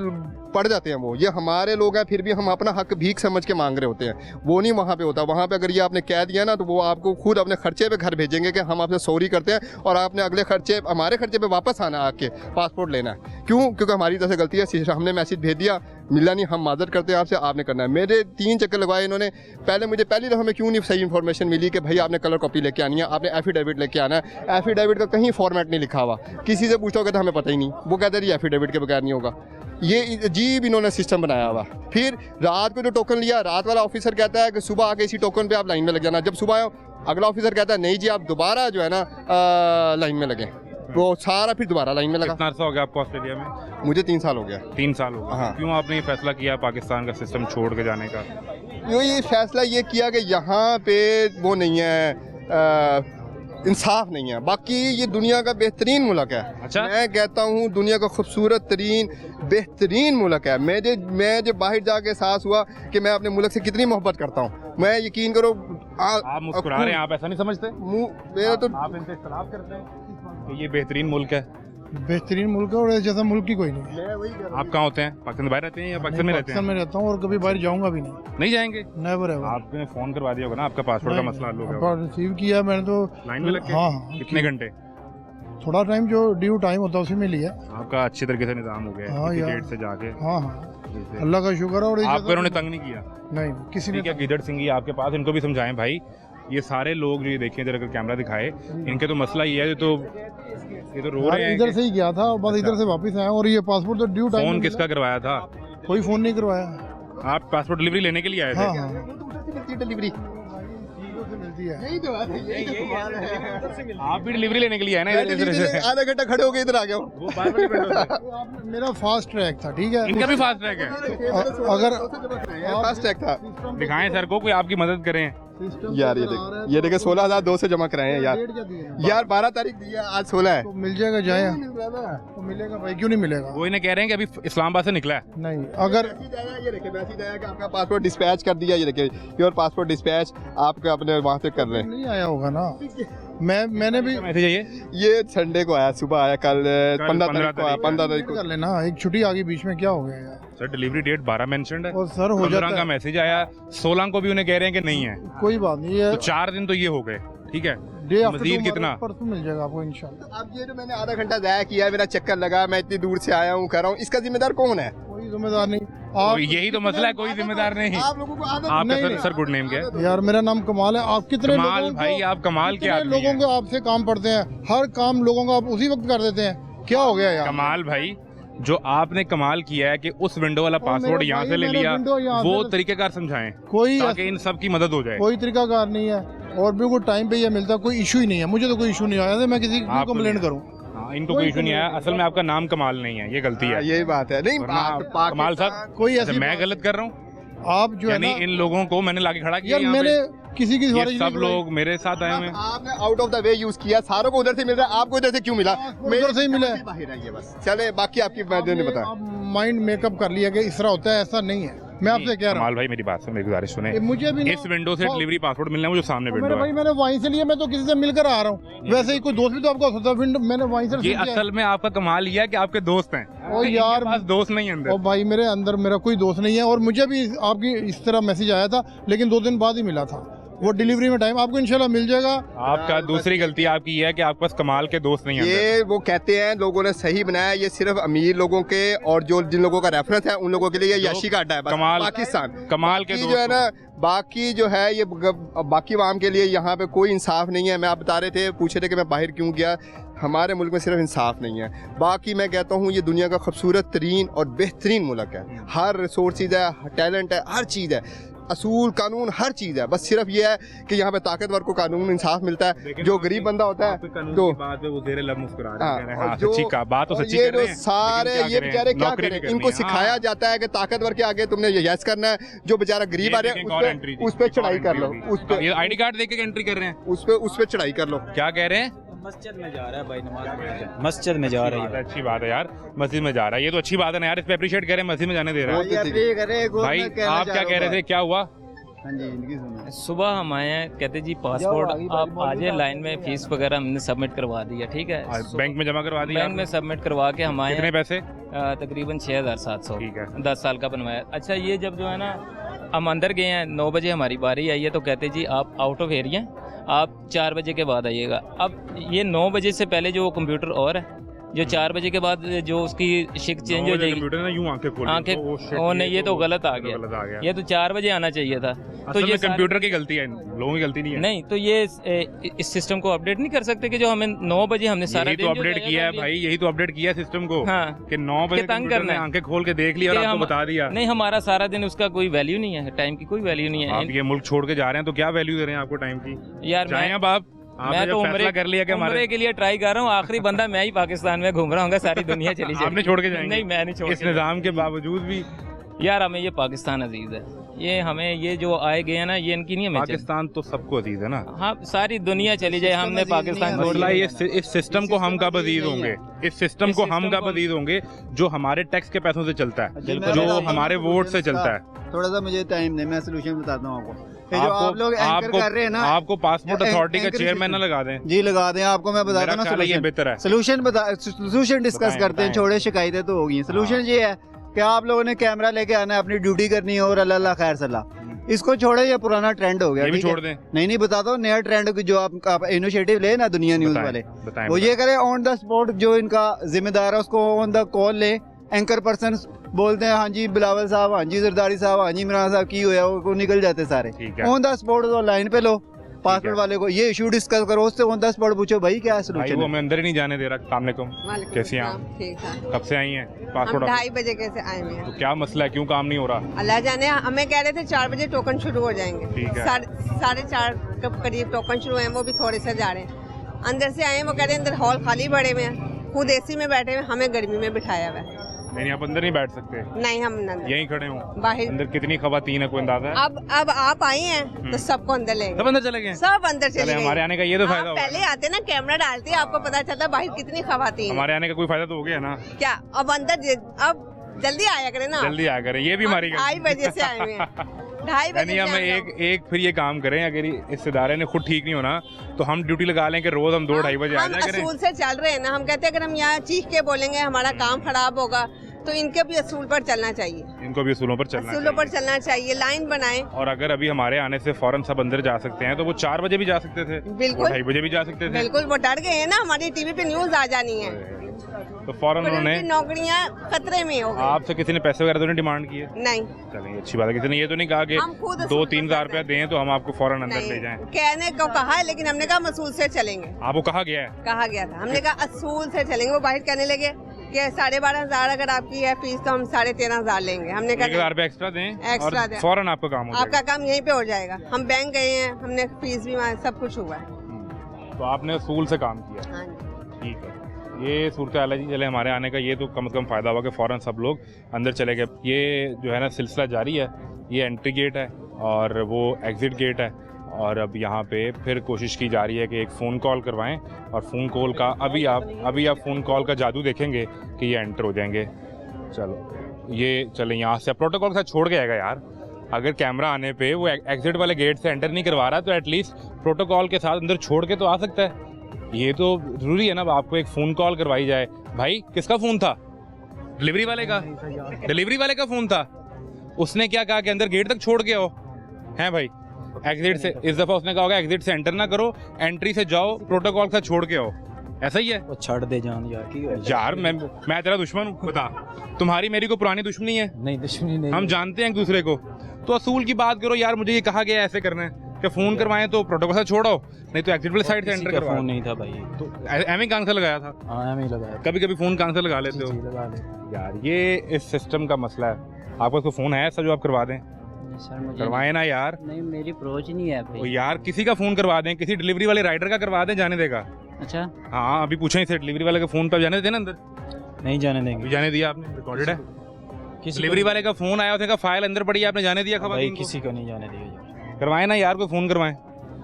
पड़ जाते हैं वो। ये हमारे लोग हैं, फिर भी हम अपना हक भीख समझ के मांग रहे होते हैं। वो नहीं वहाँ पे होता। वहाँ पे अगर ये आपने कह दिया ना, तो वो आपको खुद अपने खर्चे पे घर भेजेंगे कि हम आपसे सॉरी करते हैं और आपने अगले खर्चे, हमारे खर्चे पे वापस आना, आके पासपोर्ट लेना है। क्यों? क्योंकि हमारी तरफ से गलती है, हमने मैसेज भेज दिया, मिला नहीं, हम माजर करते हैं आपसे, आपने करना है। मेरे 3 चक्कर लगवाए इन्होंने। पहले मुझे पहली दफ़ा में क्यों नहीं सही इन्फॉर्मेशन मिली कि भाई आपने कलर कॉपी लेके आनी है, आपने एफिडेविट लेके आना है। एफिडेविट का कहीं फॉर्मेट नहीं लिखा हुआ, किसी से पूछता होगा तो हमें पता ही नहीं। वो कहते हैं जी एफिडेविट के बगैर नहीं होगा। ये अजीब इन्होंने सिस्टम बनाया हुआ। फिर रात को जो टोकन लिया, रात वाला ऑफिसर कहता है कि सुबह आके इसी टोकन पे आप लाइन में लग जाना। जब सुबह आयो अगला ऑफिसर कहता है नहीं जी आप दोबारा जो है ना लाइन में लगे, वो सारा फिर दोबारा लाइन में लगा। कितना अर्सा हो गया आपको ऑस्ट्रेलिया में? मुझे 3 साल हो गया। 3 साल हो गया। हाँ। क्यों आपने ये फैसला किया पाकिस्तान का सिस्टम छोड़ के जाने का? ये फैसला ये किया कि यहाँ पे वो नहीं है, इंसाफ नहीं है। बाकी ये दुनिया का बेहतरीन मुल्क है। अच्छा? मैं कहता हूँ दुनिया का खूबसूरत तरीन बेहतरीन मुल्क है। मैं जब बाहर जाके एहसास हुआ कि मैं अपने मुल्क से कितनी मोहब्बत करता हूँ। मैं यकीन करो आप मुस्कुरा रहे हैं, आप ऐसा नहीं समझते? मेरा तो आप इनसे इख्तिलाफ करते हैं कि ये बेहतरीन मुल्क है? बेहतरीन मुल्क है और जैसा मुल्क ही कोई नहीं। मैं वही कह रहा हूँ। आप कहाँ होते हैं? पाकिस्तान बाहर रहते हैं या पाकिस्तान में रहते हैं? पाकिस्तान में रहता हूँ और कभी बाहर जाऊंगा भी नहीं। नहीं जाएंगे? नेवर है। आपने फोन करवा दिया होगा ना, आपका पासपोर्ट का मसला हल हो गया। रिसीव किया मैंने तो लाइन में लग के? हाँ। कितने घंटे? थोड़ा टाइम जो ड्यू टाइम होता है उसी में लिया। आपका अच्छी तरीके से निजाम हो गया हाँ यार। गेट से जाके? हाँ हाँ अल्लाह का शुक्र है। और आपको इन्होंने तंग नहीं किया? नहीं किसी ने। क्या गिदड़ सिंह आपके पास, इनको भी समझाएं भाई। ये सारे लोग जो ये देखें जरा, अगर कैमरा दिखाए, इनके तो मसला ये है, ये तो रो रहे हैं। इधर से ही गया था बस, इधर से वापस आया। और ये पासपोर्ट तो ड्यू टाइम। फोन किसका करवाया था? कोई फोन नहीं करवाया। आप पासपोर्ट डिलीवरी लेने के लिए आए थे? हाँ हाँ डिलीवरी मिलती है। यही तो बात है, यही तो कमाल है। आप भी डिलीवरी लेने के लिए आए ना? आधा घंटा खड़े हो गए इधर आ गया हूँ। वो बार बार डिपेंड होता है। मेरा फास्ट ट्रैक था, ठीक है। इनका भी फास्ट ट्रैक है? अगर फास्ट ट्रैक था। दिखाएं सर को, कोई आपकी मदद करें। यार ये देखे 16,200 जमा कराए हैं यार। यार 12 तारीख दी है, आज 16 है। तो मिल जाएगा, जाए तो मिलेगा भाई, क्यों नहीं मिलेगा? वो इन्हें कह रहे हैं कि अभी इस्लामाबाद से निकला है। नहीं अगर ये देखे मैसेज आया कि आपका पासपोर्ट डिस्पैच कर दिया। ये देखे योर पासपोर्ट डिस्पैच आपके अपने वहाँ से कर रहे हैं। नहीं आया होगा ना। मैंने भी मैसेज है ये संडे को आया, सुबह आया, कल 15 तारीख को आया। 15 तारीख को कर लेना, एक छुट्टी आ गई बीच में, क्या हो गया यार? सर डिलीवरी डेट 12 मेंशन्ड है और सर हो 15 जाता का है। मैसेज आया, 16 को भी उन्हें कह रहे हैं कि नहीं है। कोई बात नहीं है, तो 4 दिन तो ये हो गए, ठीक है। डे आफ्टर मजीद कितना? परसों मिल जाएगा आपको इंशाल्लाह। अब ये जो मैंने आधा घंटा ज़ाया किया, मेरा चक्कर लगा, मैं इतनी दूर से आया हूँ, कर रहा हूँ, इसका जिम्मेदार कौन है? कोई जिम्मेदार नहीं। तो यही तो मसला है, कोई जिम्मेदार नहीं। आप लोगों को आदत आपका नहीं, सर गुड नेम क्या है? यार मेरा नाम कमाल है। आप कितने कमाल लोगों भाई, को, आप कमाल के कितने आदमी लोगों हैं। को आपसे काम पड़ते हैं, हर काम लोगों का आप उसी वक्त कर देते हैं, क्या हो गया यार? कमाल भाई, जो आपने कमाल किया है कि उस विंडो वाला पासपोर्ट मेरे यहाँ भाई, से ले मेरा लिया, विंडो यहाँ वो से- तरीकेकार समझाएं कोई ताकि इन सब की मदद हो जाए। कोई तरीकाकार नहीं है और बिल्कुल टाइम पे ये मिलता, कोई इशू ही नहीं है। मुझे तो कोई इशू नहीं आया था मैं किसी की आपको कंप्लेंट नहीं। करूं। हाँ, इनको कोई इशू नहीं आया। असल में आपका नाम कमाल नहीं है, ये गलती है। यही बात है। नहीं वरना आप- कमाल साहब, कोई अच्छा, ऐसी मैं बात- गलत कर रहा हूँ? आप जो है यानी ना इन लोगों को मैंने लाके खड़ा किया यार, यहाँ मैंने पे? किसी की ये सिफारिश सब नहीं करवाई। लोग मेरे साथ आए हुए हैं। आपने out of the way use किया, सारों को उधर से मिल रहा है, आपको इधर से क्यों मिला? उधर से ही मिला है। बाहर आइए बस, चले बाकी आपकी बात नहीं बता। आप माइंड मेकअप कर लिया कि इस तरह होता है, ऐसा नहीं है। मैं आपसे कह रहा कमाल भाई मेरी बात सुन, मेरी गुजारिश सुने। हूँ मुझे भी इस विंडो से डिलीवरी पासपोर्ट मिलना है, वो जो सामने मेरे विंडो भाई है। मैंने वहीं से लिया, मैं तो किसी से मिलकर आ रहा हूँ। वैसे ही कोई दोस्त भी तो आपका होता है, विंडो मैंने वहीं से ये receive किया है। असल में आपका कमाल ये है कि आपके दोस्त हैं। ओ इनके यार, पास दोस्त नहीं है अंदर। और भाई मेरे अंदर मेरा कोई दोस्त नहीं है। और मुझे भी आपकी इस तरह मैसेज आया था, लेकिन 2 दिन बाद ही मिला था। वो डिलीवरी में टाइम आपको इंशाल्लाह मिल जाएगा। आपका दूसरी गलती आपकी ये है कि आपके पास कमाल के दोस्त नहीं है अंदर। ये वो कहते हैं लोगों ने सही बनाया, ये सिर्फ अमीर लोगों के और जो जिन लोगों का रेफरेंस है उन लोगों के लिए ये याशी का अड्डा है बस। कमाल- पाकिस्तान कमाल के बाकी दोस्त जो है ना, बाकी जो है ये बाकी आवाम के लिए यहाँ पे कोई इंसाफ नहीं है। मैं आप बता रहे थे, पूछे थे कि मैं बाहर क्यों गया। हमारे मुल्क में सिर्फ इंसाफ नहीं है। बाकी मैं कहता हूँ ये दुनिया का खूबसूरत तरीन और बेहतरीन मुल्क है। हर रिसोर्सेज है, टैलेंट है, हर चीज़ है, असूल कानून हर चीज़ है। बस सिर्फ ये है कि यहाँ पे ताकतवर को कानून इंसाफ मिलता है, जो गरीब बंदा होता है तो हाँ, सच्ची का बात तो सच्ची ये कर रहे जो हैं। सारे लेकिन ये क्या बेचारे करें? क्या नौकरी भी करें, करनी इनको है। सिखाया हाँ। जाता है कि ताकतवर के आगे तुमने ये यस करना है, जो बेचारा गरीब आ रहा है एक और एंट्री थी, उस पे एक और चढ़ाई कर लो, एंट्री उस थी। पे ये आईडी कार्ड देके एंट्री कर रहे हैं, उस पे चढ़ाई कर लो। क्या कह रहे हैं? मस्जिद में जा रहा है भाई, नमाज पढ़ने मस्जिद में जा रही है। अच्छी बात है यार, मस्जिद में जा रहा है, ये तो अच्छी बात है ना यार, इस पे अप्रिशिएट करें, मस्जिद में जाने दे रहा है। भाई आप क्या कह रहे थे, क्या हुआ? हाँ जी, इनकी सुनिए। सुबह हम आए हैं, कहते जी पासपोर्ट आप आ जाए, लाइन में फीस वगैरह हमने सबमिट करवा दी है, ठीक है। बैंक में जमा करवा दिया? बैंक में सबमिट करवा के हम आए कितने हैं। पैसे? तकरीबन 6,700, ठीक है। 10 साल का बनवाया। अच्छा, ये जब जो है ना हम अंदर गए हैं, 9 बजे हमारी बारी आई है, तो कहते जी आप आउट ऑफ एरिया, आप 4 बजे के बाद आइएगा। अब ये 9 बजे से पहले जो कंप्यूटर और है, जो 4 बजे के बाद जो उसकी शिफ्ट चेंज हो जाएगी, कंप्यूटर ने यूं आंखें खोली आंखें तो वो shit, ओ नहीं, ये तो गलत आ गलत आ गया। गया। ये तो 4 बजे आना चाहिए था। तो असल ये में कंप्यूटर की गलती है, लोगों की गलती नहीं है। नहीं, तो ये इस सिस्टम को अपडेट नहीं कर सकते कि जो हमें 9 बजे हमने सारा यही तो अपडेट किया है भाई, यही तो अपडेट किया है सिस्टम को। हाँ, कि 9 बजे तंग कंप्यूटर करना ने है। आंखें खोल के देख लिया और कि आपको हम- बता दिया। नहीं, हमारा सारा दिन उसका कोई वैल्यू नहीं है, टाइम की कोई वैल्यू नहीं आप है ये मुल्क छोड़ के जा रहे हैं तो क्या वैल्यू दे रहे हैं आपको टाइम की? यार। जाएं अब आप, आपने मैं जब तो फैसला कर लिया कि हमारे उम्रे के लिए ट्राई कर रहा हूँ। आखिरी बंदा मैं ही पाकिस्तान में घूम रहा हूँ, सारी दुनिया चली जाएगी। आपने छोड़ के जाएंगे? नहीं, मैं नहीं छोड़ इस के निज़ाम के बावजूद भी यार हमें ये पाकिस्तान अजीज है, ये हमें ये जो आए गए हैं ना, ये इनकी नहीं हमें पाकिस्तान तो सबको अजीज है ना। हाँ, सारी दुनिया चली जाए, हमने पाकिस्तान छोड़ मसला दिया। ये इस सिस्टम को हम कब अजीज होंगे? इस सिस्टम को हम कब अजीज होंगे जो हमारे टैक्स के पैसों से चलता है, जो हमारे वोट से चलता है। थोड़ा सा मुझे टाइम दे, मैं सोल्यूशन बताता हूँ आपको। ये जो आप लोग एंकर कर रहे हैं ना, आपको पासपोर्ट अथॉरिटी का एंकर चेयरमैन ना लगा दें। जी लगा दें, आपको मैं बताता हूँ ना ये बेहतर है। सोल्यूशन डिस्कस करते हैं। छोड़े शिकायतें तो होगी, सोल्यूशन ये है कि आप लोगों ने कैमरा लेके आना है, अपनी ड्यूटी करनी है और अल्लाह खैर सलाह। इसको छोड़े, ये पुराना ट्रेंड हो गया। ये भी ठीक है? छोड़ दें। नहीं बताता हूँ, नया ट्रेंड की जो आप इनिशिएटिव ले ना दुनिया न्यूज वाले, वो ये करे ऑन द स्पॉट जो इनका जिम्मेदार है उसको ऑन द कॉल ले, एंकर पर्सन बोलते हैं हाँ जी बिलावल साहब, हाँ जी जरदारी साहब, हाँ जी इमरान साहब की हुआ, वो निकल जाते सारे ऑन द स्पॉट। लाइन पे लो पासपोर्ट वाले को, ये इशू डिस्कस करो, उससे ऑन द स्पॉट पूछो भाई क्या भाई सोल्यूशन वो है। हमें अंदर ही नहीं जाने दे रहा। अस्सलाम वालेकुम, कैसी हैं आप? ठीक है। कब से आई हैं? हम पासपोर्ट 2:30 बजे कैसे आए हुए हैं? तो क्या मसला है, क्यों काम नहीं हो रहा? अल्लाह जाने, हमें कह रहे थे 4 बजे टोकन शुरू हो जाएंगे। ठीक है। 4:30 के करीब टोकन शुरू हैं, वो भी थोड़े से जा रहे हैं। अंदर से आए, वो कह रहे हैं अंदर हॉल खाली पड़े हुए हैं, खुद एसी में बैठे हुए, हमें गर्मी में बिठाया हुआ है। नहीं, आप अंदर नहीं बैठ सकते। नहीं, हम अंदर यहीं खड़े हूँ बाहर। अंदर कितनी खवातीन है, कोई अंदाजा है? अब आप आई हैं तो सबको अंदर ले सब अंदर चले गए? सब अंदर चले चले, गए। हमारे आने का ये तो फायदा आप होगा। पहले आते ना, कैमरा डालते, आपको पता चलता बाहर कितनी खवातीन। हमारे आने का कोई फायदा तो हो गया ना? क्या अब अंदर, अब जल्दी आया करें ना। जल्दी आया करें, ये भी हमारी 2:30 बजे से आए हुए हैं। 2:30 बजे यानी हमें एक फिर ये काम करें, अगर इस इदारे ने खुद ठीक नहीं होना तो हम ड्यूटी लगा लें कि रोज हम 2-2:30 बजे आ हम जाया करें। असूल से चल रहे हैं ना, हम कहते हैं अगर हम यहाँ चीख के बोलेंगे हमारा काम खराब होगा, तो इनके भी असूल पर चलना चाहिए, इनको भी असूलों पर चलना असूलों पर चलना चाहिए, लाइन बनाएं। और अगर अभी हमारे आने से फौरन सब अंदर जा सकते हैं तो वो 4 बजे भी जा सकते थे, बिल्कुल। 2:30 बजे भी जा सकते थे। बिल्कुल, वो डर गए हैं ना, हमारी टीवी पे न्यूज आ जानी है, तो फौरन पर उन्होंने उनकी नौकरियां खतरे में हो गई। आपसे किसी ने पैसे वगैरह तो नहीं डिमांड किए? नहीं, चलिए अच्छी बात है। किसी ने ये तो नहीं कहा कि हम खुद 2-3 हज़ार रुपया दें तो हम आपको फौरन अंदर ले नहीं, जाएं? कहने को कहा है, लेकिन हमने कहा हम असूल से चलेंगे। आपको कहा गया है? कहा गया था, हमने कहा असूल से चलेंगे। वो बाहर कहने लगे कि 12,500 अगर आपकी है फीस तो हम 13,500 लेंगे। हमने 1,000 कहा रुपया एक्स्ट्रा दें एक्स्ट्रा और दें, फौरन आपका काम हो आपका काम यहीं पे हो जाएगा। हम बैंक गए हैं, हमने फीस भी सब कुछ हुआ है। जाएगा। तो आपने असूल से काम किया। हाँ जी। ठीक है, ये सूरत हाल है जी। चले, हमारे आने का ये तो कम से कम फ़ायदा हुआ कि फ़ौरन सब लोग अंदर चले गए। ये जो है ना सिलसिला जारी है, ये एंट्री गेट है और वो एग्ज़िट गेट है, और अब यहाँ पे फिर कोशिश की जा रही है कि एक फ़ोन कॉल करवाएं, और फ़ोन कॉल का अभी आप फ़ोन कॉल का जादू देखेंगे कि ये एंटर हो जाएंगे। चलो ये चले, यहाँ से प्रोटोकॉल के साथ छोड़ के आएगा यार। अगर कैमरा आने पे वो एग्ज़िट वाले गेट से एंटर नहीं करवा रहा तो एटलीस्ट प्रोटोकॉल के साथ अंदर छोड़ के तो आ सकता है। ये तो ज़रूरी है ना, आपको एक फ़ोन कॉल करवाई जाए। भाई किसका फ़ोन था? डिलीवरी वाले का? डिलीवरी वाले का फ़ोन था। उसने क्या कहा कि अंदर गेट तक छोड़ के आओ, हैं भाई? एग्जिट से इस दफ़ा उसने कहा होगा एग्जिट से एंटर ना करो, एंट्री से जाओ, प्रोटोकॉल से छोड़ के आओ। ऐसा ही है? वो छड़ दे जान यार मैं तेरा दुश्मन हूँ, बता। तुम्हारी मेरी को पुरानी दुश्मनी है? नहीं, दुश्मनी नहीं। हम जानते हैं एक दूसरे को। तो असूल की बात करो यार। मुझे ये कहा गया ऐसे करना है कि फ़ोन करवाएं तो प्रोटोकॉल से छोड़ो, नहीं तो एग्जिट वाली साइड से एंटर करवाओ। फोन नहीं था भाई, तो एम कान से लगाया था? हाँ, एम ही लगाया। कभी कभी फ़ोन कान से लगा लेते हो? लगा ले यार ये इस सिस्टम का मसला है। आपको उसको फ़ोन है ऐसा जो आप करवा दें? सर मुझे करवाएं ना यार। नहीं, मेरी अप्रोच नहीं है तो भाई। यार किसी का फ़ोन करवा दें, किसी डिलीवरी वाले राइडर का करवा दें, जाने देगा। अच्छा, हाँ अभी पूछें इसे, डिलीवरी वाले का फ़ोन पर जाने देते ना अंदर? नहीं जाने देंगे। अभी जाने दिया आपने? रिकॉर्डेड है। डिलीवरी वाले का फ़ोन आया, उसने कहा फाइल अंदर पड़ी है, आपने जाने दिया? खबर भाई किसी को नहीं जाने दिया। करवाएं ना यार, कोई फ़ोन करवाएं।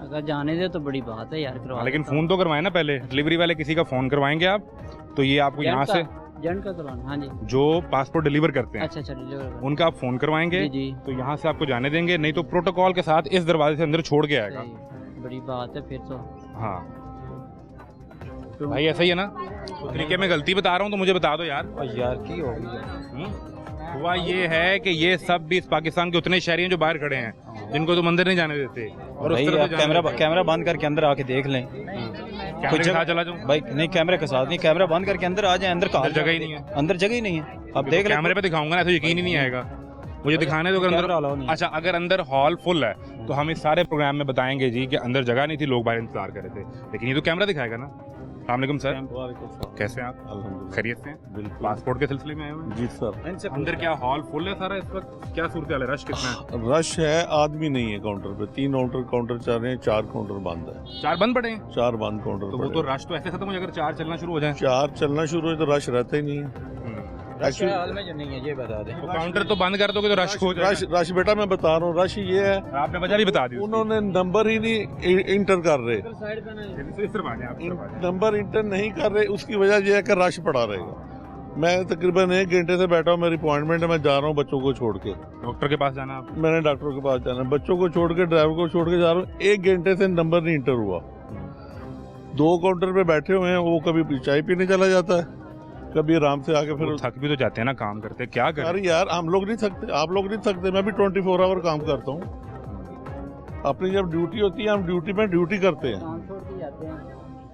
अगर जाने दे तो बड़ी बात है यार, करवा लेकिन फ़ोन तो करवाएं ना पहले। डिलीवरी वाले किसी का फ़ोन करवाएंगे आप तो ये आपको यहाँ से एजेंट का करवाना। हाँ जी, जो पासपोर्ट डिलीवर करते हैं, अच्छा डिलीवर उनका आप फ़ोन करवाएंगे जी जी। तो यहाँ से आपको जाने देंगे, नहीं तो प्रोटोकॉल के साथ इस दरवाजे से अंदर छोड़ के आएगा। बड़ी बात है फिर तो। हाँ भाई ऐसा ही है ना? तो तरीके में गलती बता रहा हूँ तो मुझे बता दो यार। यार की होगी। हुआ ये है कि ये सब भी इस पाकिस्तान के उतने शहरी हैं जो बाहर खड़े हैं, जिनको तो मंदिर नहीं जाने देते और उस भाई तरफ आप से जाने कैमरा बंद करके अंदर आके देख लें। कैमरे के साथ चला जाऊं? भाई नहीं, कैमरे के साथ नहीं, कैमरा बंद करके अंदर आ जाए। अंदर कहाँ जगह ही नहीं है, अंदर जगह ही नहीं है। आप देख कैमरे पे दिखाऊंगा ना तो यकीन ही नहीं आएगा। मुझे दिखाने दो अगर अंदर। अच्छा, अगर अंदर हॉल फुल है तो हम इस सारे प्रोग्राम में बताएंगे जी कि अंदर जगह नहीं थी, लोग बाहर इंतजार कर रहे थे, लेकिन ये तो कैमरा दिखाएगा ना। अस्सलाम वालेकुम सर, कैसे हैं आप? अल्हम्दुलिल्लाह, खैरियत से हैं? पासपोर्ट के सिलसिले में आए हुए हैं? जी सर। अंदर क्या हॉल फुल है सारा इस वक्त? क्या सूरत हाल है? रश कितना है? रश है, आदमी नहीं है काउंटर पे। 3 काउंटर चल रहे हैं, 4 काउंटर बंद है। 4 बंद पड़े हैं? 4 बंद काउंटर। तो वो तो रश तो ऐसे खत्म हो जाए अगर 4 चलना शुरू हो जाए। 4 चलना शुरू हो तो रश रहता ही नहीं है। रश हाल में जो नहीं है, ये बता दें। तो काउंटर तो बंद कर दोगे तो रश हो जाए। रश बेटा मैं बता रहा हूँ, रश ये है, आपने वजह भी बता दी। उन्होंने नंबर ही नहीं इंटर कर रहे, नंबर इंटर नहीं कर रहे, उसकी वजह यह है कि रश पड़ा रहेगा। मैं तकरीबन 1 घंटे से बैठा हूँ, मेरी अपॉइंटमेंट है, मैं जा रहा हूँ बच्चों को छोड़ के। डॉक्टर के पास जाना है? मैंने डॉक्टर के पास जाना है, बच्चों को छोड़ के, ड्राइवर को छोड़ के जा रहा हूँ। 1 घंटे से नंबर नहीं इंटर हुआ। 2 काउंटर पे बैठे हुए हैं, वो कभी चाय पीने चला जाता है, कभी आराम से आके फिर थक भी तो जाते हैं ना, काम करते क्या करें? अरे यार, हम लोग नहीं थकते, आप लोग नहीं थकते, मैं भी 24 आवर काम करता हूँ। अपनी जब ड्यूटी होती है हम ड्यूटी में ड्यूटी करते हैं।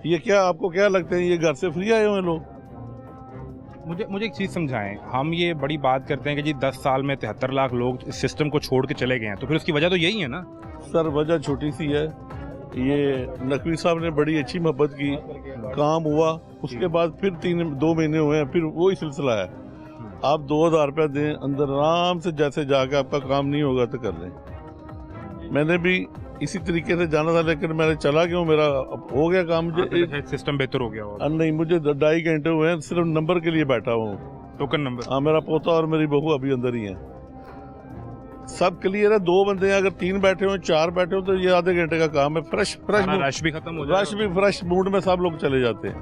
ये क्या आपको क्या लगता है ये घर से फ्री आए हुए लोग? मुझे एक चीज़ समझाएं। हम ये बड़ी बात करते हैं कि जी 10 साल में 73 लाख लोग इस सिस्टम को छोड़ के चले गए हैं, तो फिर उसकी वजह तो यही है ना? सर वजह छोटी सी है, ये नकवी साहब ने बड़ी अच्छी मोहब्बत की, काम हुआ, उसके बाद फिर 2 महीने हुए हैं, फिर वही सिलसिला है। आप 2000 रुपया दें, अंदर आराम से जैसे जाके आपका काम नहीं होगा तो कर लें। मैंने भी इसी तरीके से जाना था, लेकिन मैंने चला गया, मेरा हो गया काम। मुझे सिस्टम बेहतर हो गया होगा। नहीं, मुझे 2.5 घंटे हुए हैं, सिर्फ नंबर के लिए बैठा हूँ, टोकन नंबर। हाँ, मेरा पोता और मेरी बहू अभी अंदर ही है, सब क्लियर है। 2 बंदे हैं, अगर 3 बैठे हो, 4 बैठे हो तो ये आधे घंटे का काम है। फ्रेश रश भी खत्म हो जाए, रश भी फ्रेश मूड में सब लोग चले जाते हैं।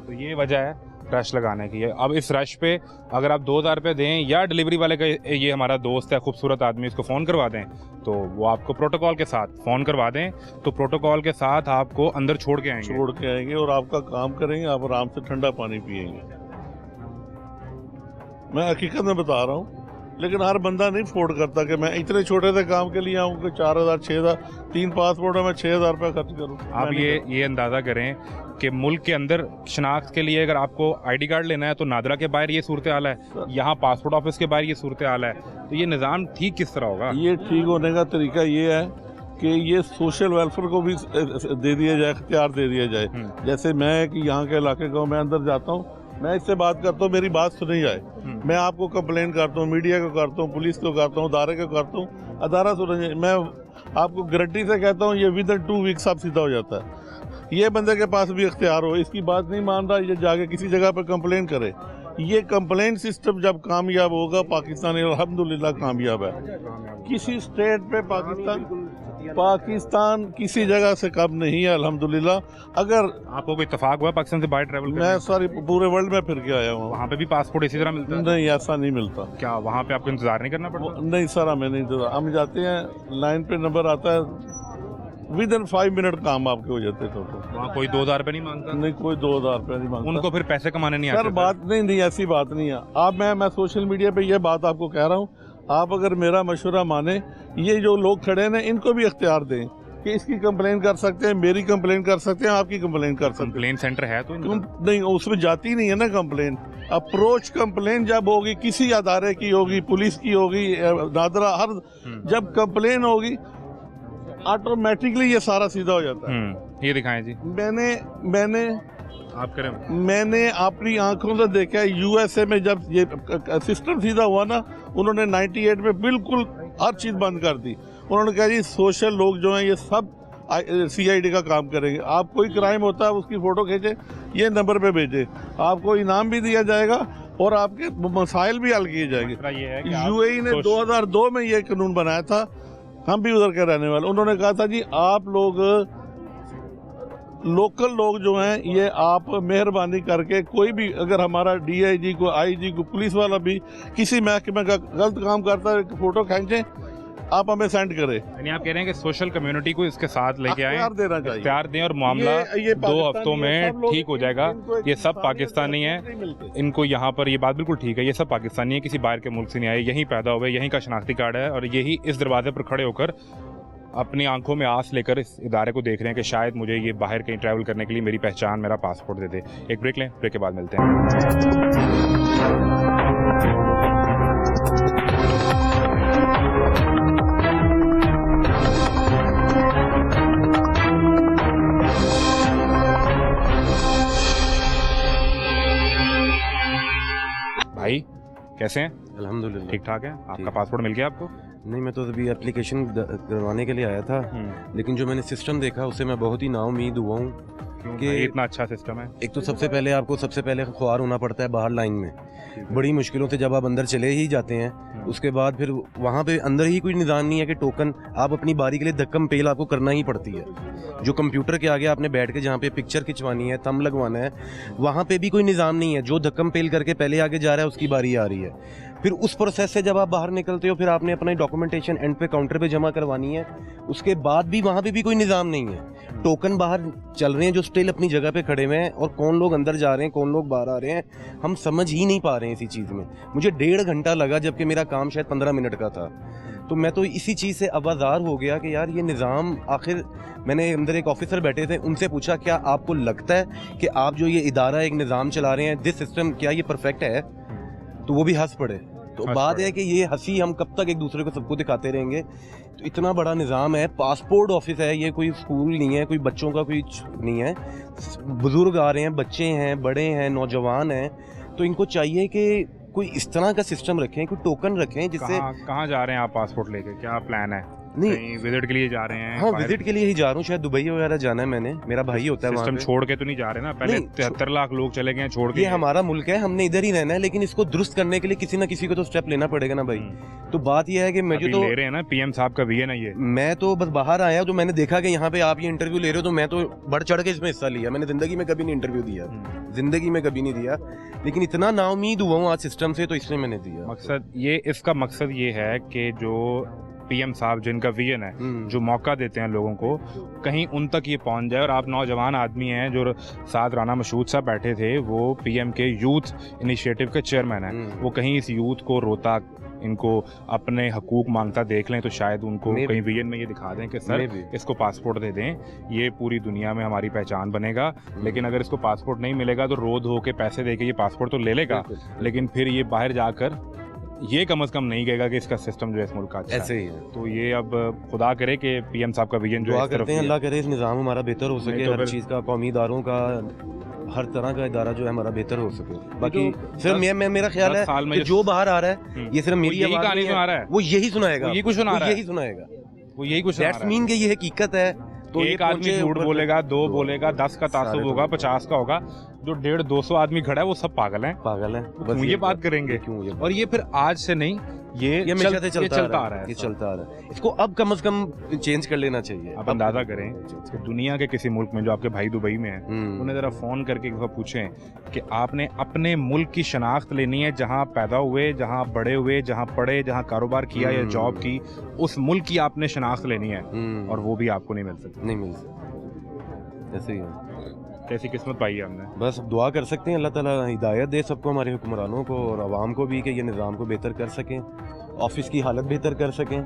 तो ये वजह है रश लगाने की है। अब इस रश पे अगर आप 2000 रुपये दें या डिलीवरी वाले का, ये हमारा दोस्त है खूबसूरत आदमी, इसको फ़ोन करवा दें तो वो आपको प्रोटोकॉल के साथ फ़ोन करवा दें, तो प्रोटोकॉल के साथ आपको अंदर छोड़ के आएंगे और आपका काम करेंगे, आप आराम से ठंडा पानी पियेंगे। मैं हकीकत में बता रहा हूँ, लेकिन हर बंदा नहीं अफोर्ड करता कि मैं इतने छोटे से काम के लिए आऊँ कि 4000 6000 3 पासपोर्ट है, मैं 6000 रुपये खर्च करूँ। आप ये अंदाज़ा करें कि मुल्क के अंदर शनाख्त के लिए अगर आपको आईडी कार्ड लेना है तो नादरा के बाहर ये सूरत हाल है, यहाँ पासपोर्ट ऑफिस के बाहर ये सूरत हाल है, तो ये निज़ाम ठीक किस तरह होगा? ये ठीक होने का तरीका ये है कि ये सोशल वेलफेयर को भी दे दिया जाए, इख्तियार दे दिया जाए। जैसे मैं कि यहाँ के इलाके का, मैं अंदर जाता हूँ, मैं इससे बात करता हूँ, मेरी बात सुनी जाए, मैं आपको कंप्लेन करता हूँ, मीडिया को करता हूँ, पुलिस को करता हूँ, अदारे को करता हूँ, अदारा सुना जाए। मैं आपको गारंटी से कहता हूँ ये विदिन 2 वीक्स आप सीधा हो जाता है। ये बंदे के पास भी इख्तियार हो, इसकी बात नहीं मान रहा, ये जाके किसी जगह पर कंप्लेन करे। ये कंप्लेन सिस्टम जब कामयाब होगा, पाकिस्तान अल्हम्दुलिल्लाह कामयाब है। किसी स्टेट पे पाकिस्तान किसी जगह से कम नहीं है अल्हम्दुलिल्लाह। अगर आपको कोई इत्तेफाक हुआ पाकिस्तान से बाहर ट्रैवल? मैं सारी पूरे वर्ल्ड में फिर के आया हूँ। वहाँ पे भी पासपोर्ट इसी तरह मिलता है? नहीं, ऐसा नहीं मिलता। क्या वहाँ पे आपको इंतजार नहीं करना पड़ता? नहीं सर, हमें नहीं इंतजार, हम जाते हैं, लाइन पे नंबर आता है, विदिन 5 मिनट काम आपके हो जाते हैं। तो वहाँ कोई 2000 रुपये नहीं मांगता? नहीं, कोई 2000 रुपये नहीं मांगता। उनको फिर पैसे कमाने नहीं आते? सर बात नहीं, ऐसी बात नहीं है। आप मैं सोशल मीडिया पे ये बात आपको कह रहा हूँ, आप अगर मेरा मशवरा माने, ये जो लोग खड़े हैं इनको भी इख्तियार दें कि इसकी कंप्लेन कर सकते हैं, मेरी कंप्लेन कर सकते हैं, आपकी कंप्लेन कर सकते हैं। कंप्लेन सेंटर है तो नहीं, उसमें जाती नहीं है ना कंप्लेन। अप्रोच कंप्लेन जब होगी, किसी अदारे की होगी, पुलिस की होगी, नादरा, हर जब कंप्लेन होगी ऑटोमेटिकली ये सारा सीधा हो जाता है। ये दिखाएं जी। मैंने आप करें। मैंने अपनी आंखों से देखा है, यूएसए में जब ये सिस्टम सीधा हुआ ना, उन्होंने 98 में बिल्कुल हर चीज़ बंद कर दी। उन्होंने कहा जी सोशल लोग जो हैं ये सब CID का काम करेंगे। आप कोई क्राइम होता है उसकी फ़ोटो खींचे, ये नंबर पे भेजे, आपको इनाम भी दिया जाएगा और आपके मसाइल भी हल किए जाएंगे। UAE ने 2002 में ये कानून बनाया था, हम भी उधर के रहने वाले। उन्होंने कहा था जी आप लोग लोकल लोग जो हैं ये आप मेहरबानी करके, कोई भी अगर हमारा DIG को, IG को, पुलिस वाला भी किसी महकमे का गलत काम करता है, फ़ोटो खींचें, आप हमें सेंड करें। यानी आप कह रहे हैं कि सोशल कम्युनिटी को इसके साथ लेके आए, देना चाहिए, इख्तियार दें और मामला 2 हफ्तों में ठीक हो जाएगा। ये सब पाकिस्तानी है, इनको यहाँ पर ये बात बिल्कुल ठीक है, ये सब पाकिस्तानी है, किसी बाहर के मुल्क से नहीं आए, यहीं पैदा हुए, यहीं का शनाख्ती कार्ड है और यही इस दरवाजे पर खड़े होकर अपनी आंखों में आस लेकर इस इदारे को देख रहे हैं कि शायद मुझे ये बाहर कहीं ट्रैवल करने के लिए मेरी पहचान, मेरा पासपोर्ट दे दे। एक ब्रेक लें, ब्रेक के बाद मिलते हैं। भाई कैसे हैं? अल्हम्दुलिल्लाह ठीक ठाक है। आपका पासपोर्ट मिल गया आपको? नहीं, मैं तो अभी एप्लीकेशन करवाने के लिए आया था, लेकिन जो मैंने सिस्टम देखा उससे मैं बहुत ही नाउमीद हुआ हूँ कि इतना अच्छा सिस्टम है। एक तो सबसे पहले आपको ख्वार होना पड़ता है बाहर लाइन में, बड़ी मुश्किलों से जब आप अंदर चले ही जाते हैं, उसके बाद फिर वहाँ पे अंदर ही कोई निज़ाम नहीं है कि टोकन आप अपनी बारी के लिए धक्कम पेल आपको करना ही पड़ती है। जो कंप्यूटर के आगे आपने बैठ के जहाँ पे पिक्चर खिंचवानी है, थंब लगवाना है, वहाँ पे भी कोई निज़ाम नहीं है। जो धक्कम पेल करके पहले आगे जा रहा है उसकी बारी आ रही है। फिर उस प्रोसेस से जब आप बाहर निकलते हो, फिर आपने अपना डॉक्यूमेंटेशन एंड पे काउंटर पे जमा करवानी है। उसके बाद भी वहाँ पे भी कोई निज़ाम नहीं है। टोकन बाहर चल रहे हैं जो स्टिल अपनी जगह पे खड़े हुए हैं, और कौन लोग अंदर जा रहे हैं, कौन लोग बाहर आ रहे हैं, हम समझ ही नहीं पा रहे हैं इसी चीज़ में। मुझे 1.5 घंटा लगा, जबकि मेरा काम शायद 15 मिनट का था। तो मैं तो इसी चीज़ से अवाज़ार हो गया कि यार ये निज़ाम आखिर। मैंने अंदर एक ऑफिसर बैठे थे, उनसे पूछा क्या आपको लगता है कि आप जो ये इदारा एक निज़ाम चला रहे हैं, दिस सिस्टम, क्या ये परफेक्ट है? तो वो भी हंस पड़े। तो बात है कि ये हंसी हम कब तक एक दूसरे को सबको दिखाते रहेंगे? तो इतना बड़ा निज़ाम है, पासपोर्ट ऑफिस है, ये कोई स्कूल नहीं है, कोई बच्चों का कोई नहीं है। बुजुर्ग आ रहे हैं, बच्चे हैं, बड़े हैं, नौजवान हैं, तो इनको चाहिए कि कोई इस तरह का सिस्टम रखें, कोई टोकन रखें जिससे। कहाँ जा रहे हैं आप पासपोर्ट लेके? क्या प्लान है? नहीं, विजिट के लिए जा रहे हैं? हाँ, विजिट के लिए ही जा रहा हूँ। शायद दुबई वगैरह जाना है मैंने, मेरा भाई होता है वहाँ सिस्टम पे। छोड़ के तो नहीं जा रहे ना? पहले 73 लाख लोग चले गए छोड़ के। ये हमारा मुल्क है, हमने इधर ही रहना है, लेकिन इसको दुरुस्त करने के लिए किसी ना किसी को तो स्टेप लेना पड़ेगा ना भाई। तो बात यह है कि मैं जो तो ले रहे हैं ना, पीएम साहब का विजन है ये। मैं तो बस बाहर आया, जो मैंने देखा कि यहाँ पे आप ये इंटरव्यू ले रहे हो, तो मैं तो बढ़ चढ़ के इसमें हिस्सा लिया। मैंने जिंदगी में कभी नहीं इंटरव्यू दिया, जिंदगी में कभी नहीं दिया, लेकिन इतना नाउमीद हुआ हूँ आज सिस्टम से, तो इसलिए मैंने दिया। मकसद ये, इसका मकसद ये है कि जो पीएम साहब जिनका विजन है, जो मौका देते हैं लोगों को, कहीं उन तक ये पहुंच जाए। और आप नौजवान आदमी हैं, जो साथ राना मशहूद साहब बैठे थे, वो पीएम के यूथ इनिशिएटिव के चेयरमैन हैं। वो कहीं इस यूथ को रोता, इनको अपने हकूक मांगता देख लें, तो शायद उनको कहीं विजन में ये दिखा दें कि सर इसको पासपोर्ट दे दें, ये पूरी दुनिया में हमारी पहचान बनेगा। लेकिन अगर इसको पासपोर्ट नहीं मिलेगा तो रो धो के पैसे दे के ये पासपोर्ट तो ले लेगा, लेकिन फिर ये बाहर जाकर ये कम से कम नहीं कहेगा कि इसका सिस्टम जो है इस मुल्क का अच्छा ऐसे ही है। तो ये अब खुदा करे कि पीएम साहब का विजन जो दुआ करते हैं, अल्लाह करे इस निज़ाम हमारा बेहतर हो सके, हर चीज़ का, कौमी इदारों का, हर तरह का इदारा जो है हमारा बेहतर हो सके। बाकी सिर्फ मेरा ख्याल है कि जो बाहर आ रहा है, ये सिर्फ मेरी कहानी सुना रहा है, वो यही सुनाएगा, यही कुछ सुना रहा है, यही सुनाएगा, वो यही कुछ दैट्स मीन कि ये हकीकत है। तो एक आदमी झूठ बोलेगा, 2 बोलेगा, 10 का तासुब होगा, 50 का होगा। जो 150-200 आदमी खड़ा है वो सब पागल हैं। क्यों ये बात करेंगे? और ये फिर आज से नहीं, ये हमेशा से चलता आ रहा है। ये चलता आ रहा है। इसको अब कम से कम चेंज कर लेना चाहिए। आप अंदाजा करें कि दुनिया के किसी मुल्क में, जो आपके भाई दुबई में हैं, उन्हें जरा फोन करके एक बार पूछें कि आपने अपने मुल्क की शनाख्त लेनी है, जहाँ पैदा हुए, जहाँ बड़े हुए, जहाँ पढ़े, जहाँ कारोबार किया या जॉब की, उस मुल्क की आपने शनाख्त लेनी है, और वो भी आपको नहीं मिल सकती। नहीं मिल सकती, ऐसे ही है। कैसी किस्मत पाई है हमने। बस दुआ कर सकते हैं, अल्लाह ताला हिदायत दे सबको, हमारे हुक्मरानों को और आवाम को भी, कि ये निज़ाम को बेहतर कर सकें, ऑफिस की हालत बेहतर कर सकें।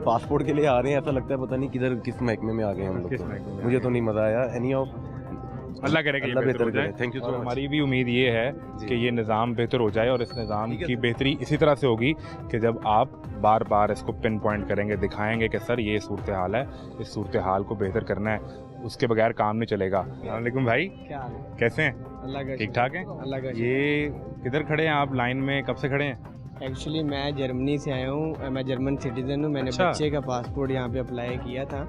पासपोर्ट के लिए आ रहे हैं, ऐसा लगता है पता नहीं किधर किस महकमे में आ गए हम लोग। मुझे तो नहीं मज़ा आया। एनी ऑफ अल्लाह करे कि अल्लाह बेहतर करे। Thank you so much. हमारी भी उम्मीद ये है कि ये निज़ाम बेहतर हो जाए, और इस निज़ाम की बेहतरी इसी तरह से होगी कि जब आप बार बार इसको पिन पॉइंट करेंगे, दिखाएंगे कि सर ये सूरत हाल है, इस सूरत हाल को बेहतर करना है, उसके बगैर काम नहीं चलेगा। अस्सलामुअलैकुम भाई, क्या हाल है? कैसे हैं? अल्लाह का ठीक ठाक हैं? अल्लाह का। ये किधर खड़े हैं आप? लाइन में कब से खड़े हैं? एक्चुअली मैं जर्मनी से आया हूँ, मैं जर्मन सिटीजन हूँ। मैंने बच्चे का पासपोर्ट यहाँ पे अप्लाई किया था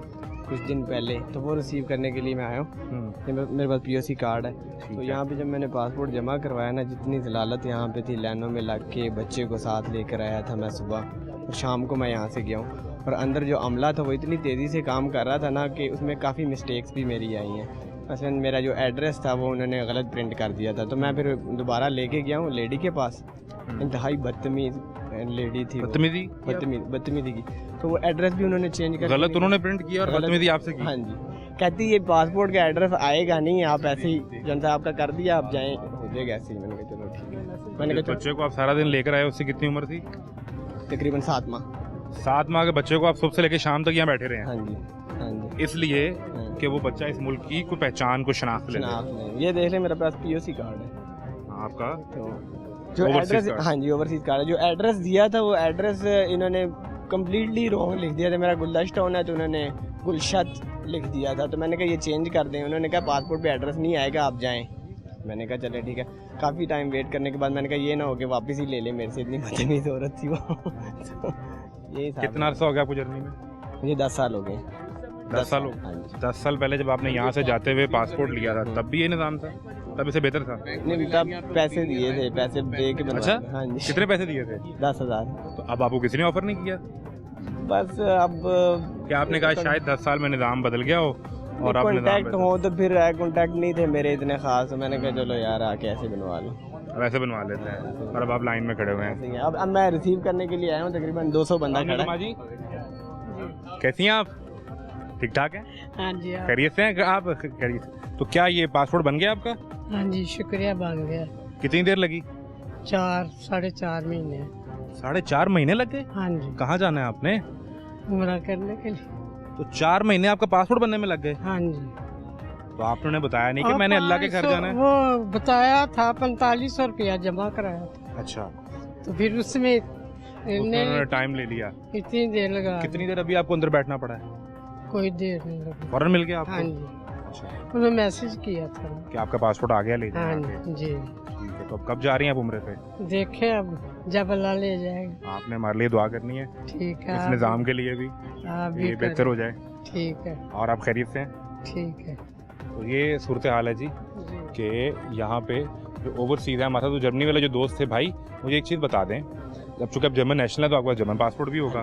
कुछ दिन पहले, तो वो रिसीव करने के लिए मैं आया हूँ। मेरे पास POC कार्ड है। तो यहाँ पे जब मैंने पासपोर्ट जमा करवाया ना, जितनी जलालत यहाँ पे थी, लाइनों में लग के बच्चे को साथ लेकर आया था मैं सुबह, और शाम को मैं यहाँ से गया हूँ। और अंदर जो अमला था वो इतनी तेज़ी से काम कर रहा था ना कि उसमें काफ़ी मिस्टेक्स भी मेरी आई हैं। मसलन मेरा जो एड्रेस था वो उन्होंने गलत प्रिंट कर दिया था, तो मैं फिर दोबारा लेके गया हूँ लेडी के पास। इंतहाई बदतमीज़ लेडी थी, बदतमीज़ी की। तो वो एड्रेस भी उन्होंने चेंज कर, गलत उन्होंने प्रिंट किया और बदतमीज़ी आपसे की। हाँ जी, कहती ये पासपोर्ट का एड्रेस आएगा नहीं, आप ऐसे ही जनता आपका कर दिया, आप जाएँ, हो जाएगा ऐसे ही। मैंने कहा चलो ठीक है। मैंने कहा बच्चे को आप सारा दिन लेकर आए, उससे कितनी उम्र थी? तकरीबन 7 माह। 7 माह के बच्चे को आप सुबह से लेकर शाम तक यहाँ बैठे रहे हैं? हाँ जी, हाँ जी। इसलिए कि वो बच्चा इस मुल्क की कोई पहचान को शनाख्त ले ले। ये देख ले, मेरे पास पीओसी कार्ड है आपका, जो एड्रेस, हाँ जी ओवरसीज कार्ड है। जो एड्रेस दिया था वो एड्रेस इन्होंने कम्प्लीटली रॉन्ग लिख दिया था। मेरा गुलदश्त टाउन है तो उन्होंने गुलशत लिख दिया था, तो मैंने कहा ये चेंज कर दें। उन्होंने कहा पासपोर्ट पे एड्रेस नहीं आएगा, आप जाएं। मैंने कहा चले ठीक है। काफ़ी टाइम वेट करने के बाद मैंने कहा ये ना हो कि वापस ही ले ले मेरे से, इतनी बदतमीज़ औरत थी वो। तो यही कितना अर्सा हो गया आपको जर्मनी में? मुझे 10 साल हो गए। 10 साल हो गए। 10 साल पहले जब आपने यहाँ से जाते हुए पासपोर्ट लिया था तब भी ये निज़ाम था? तब इससे बेहतर था? नहीं, तब पैसे दिए थे, पैसे दे के बनवा। अच्छा, हाँ जी। कितने पैसे दिए थे? 10,000। तो अब आपको किसी ने ऑफर नहीं किया? बस अब क्या आपने कहा शायद 10 साल में निज़ाम बदल गया हो और आप कॉन्टैक्ट हो तो फिर कॉन्टैक्ट नहीं थे मेरे इतने खास, तो मैंने कहा चलो यार आके ऐसे बनवा लो। वैसे बनवा लेते हैं। और अब आप लाइन में खड़े हुए हैं। अब मैं रिसीव करने के लिए आया हूँ, तकरीबन 200 बंदा खड़ा है। कैसी हैं आप? ठीक ठाक हैं? हाँ जी। खैरियत से हैं आप? खैरियत। तो क्या ये पासपोर्ट बन गया आपका? हाँ जी, शुक्रिया, बन गया। कितनी देर लगी? 4-4.5 महीने। 4.5 महीने लग गए? हाँ जी। कहाँ जाना है आपने? उम्रा करने के लिए। तो 4 महीने आपका पासपोर्ट बनने में लग गए? हाँ जी। तो आपने उन्हें बताया नहीं कि मैंने अल्लाह के घर जाना है? वो बताया था, 4500 रुपया जमा कराया था। अच्छा। तो फिर उसमें उन्होंने टाइम ले लिया। कितनी देर लगा? कितनी देर अभी आपको अंदर बैठना पड़ा है? कोई देर नहीं लगी। फौरन मिल गया आपको? हाँ जी। उन्होंने मैसेज किया था कि आपका पासपोर्ट आ गया ले जाए। हाँ जी। ठीक है। तो अब कब जा रही हैं आप उम्रे पे? देखें अब जब अल्लाह ले जाएगा। आपने हमारे लिए दुआ करनी है। ठीक है। इस निज़ाम के लिए भी ये बेहतर हो जाए। ठीक है। और आप खैरियत से हैं? ठीक है। तो ये सूरत हाल है जी कि यहाँ पे जो ओवरसीज़ है हमारे साथ, तो जर्मनी वाले जो दोस्त थे भाई, मुझे एक चीज़ बता दें, अब चूँकि आप जर्मन नेशनल है तो आपका जर्मन पासपोर्ट भी होगा,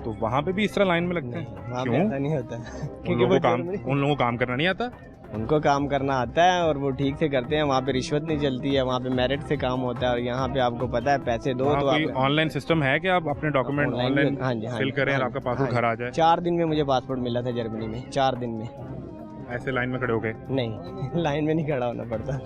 तो वहाँ पे भी इस तरह लाइन में लगते हैं? क्यों? ऐसा नहीं होता उन लोगों को काम करना नहीं आता? उनको काम करना आता है और वो ठीक से करते हैं। वहाँ पे रिश्वत नहीं चलती है, वहाँ पे मेरिट से काम होता है। और यहाँ पे आपको पता है पैसे दो तो आप ऑनलाइन सिस्टम है कि आप अपने डॉक्यूमेंट ऑनलाइन फिल करें और आपका पासपोर्ट घर आ जाए? 4 दिन में मुझे पासपोर्ट मिला था जर्मनी में, 4 दिन में। ऐसे लाइन में खड़े हो गए? नहीं, लाइन में नहीं खड़ा होना पड़ता।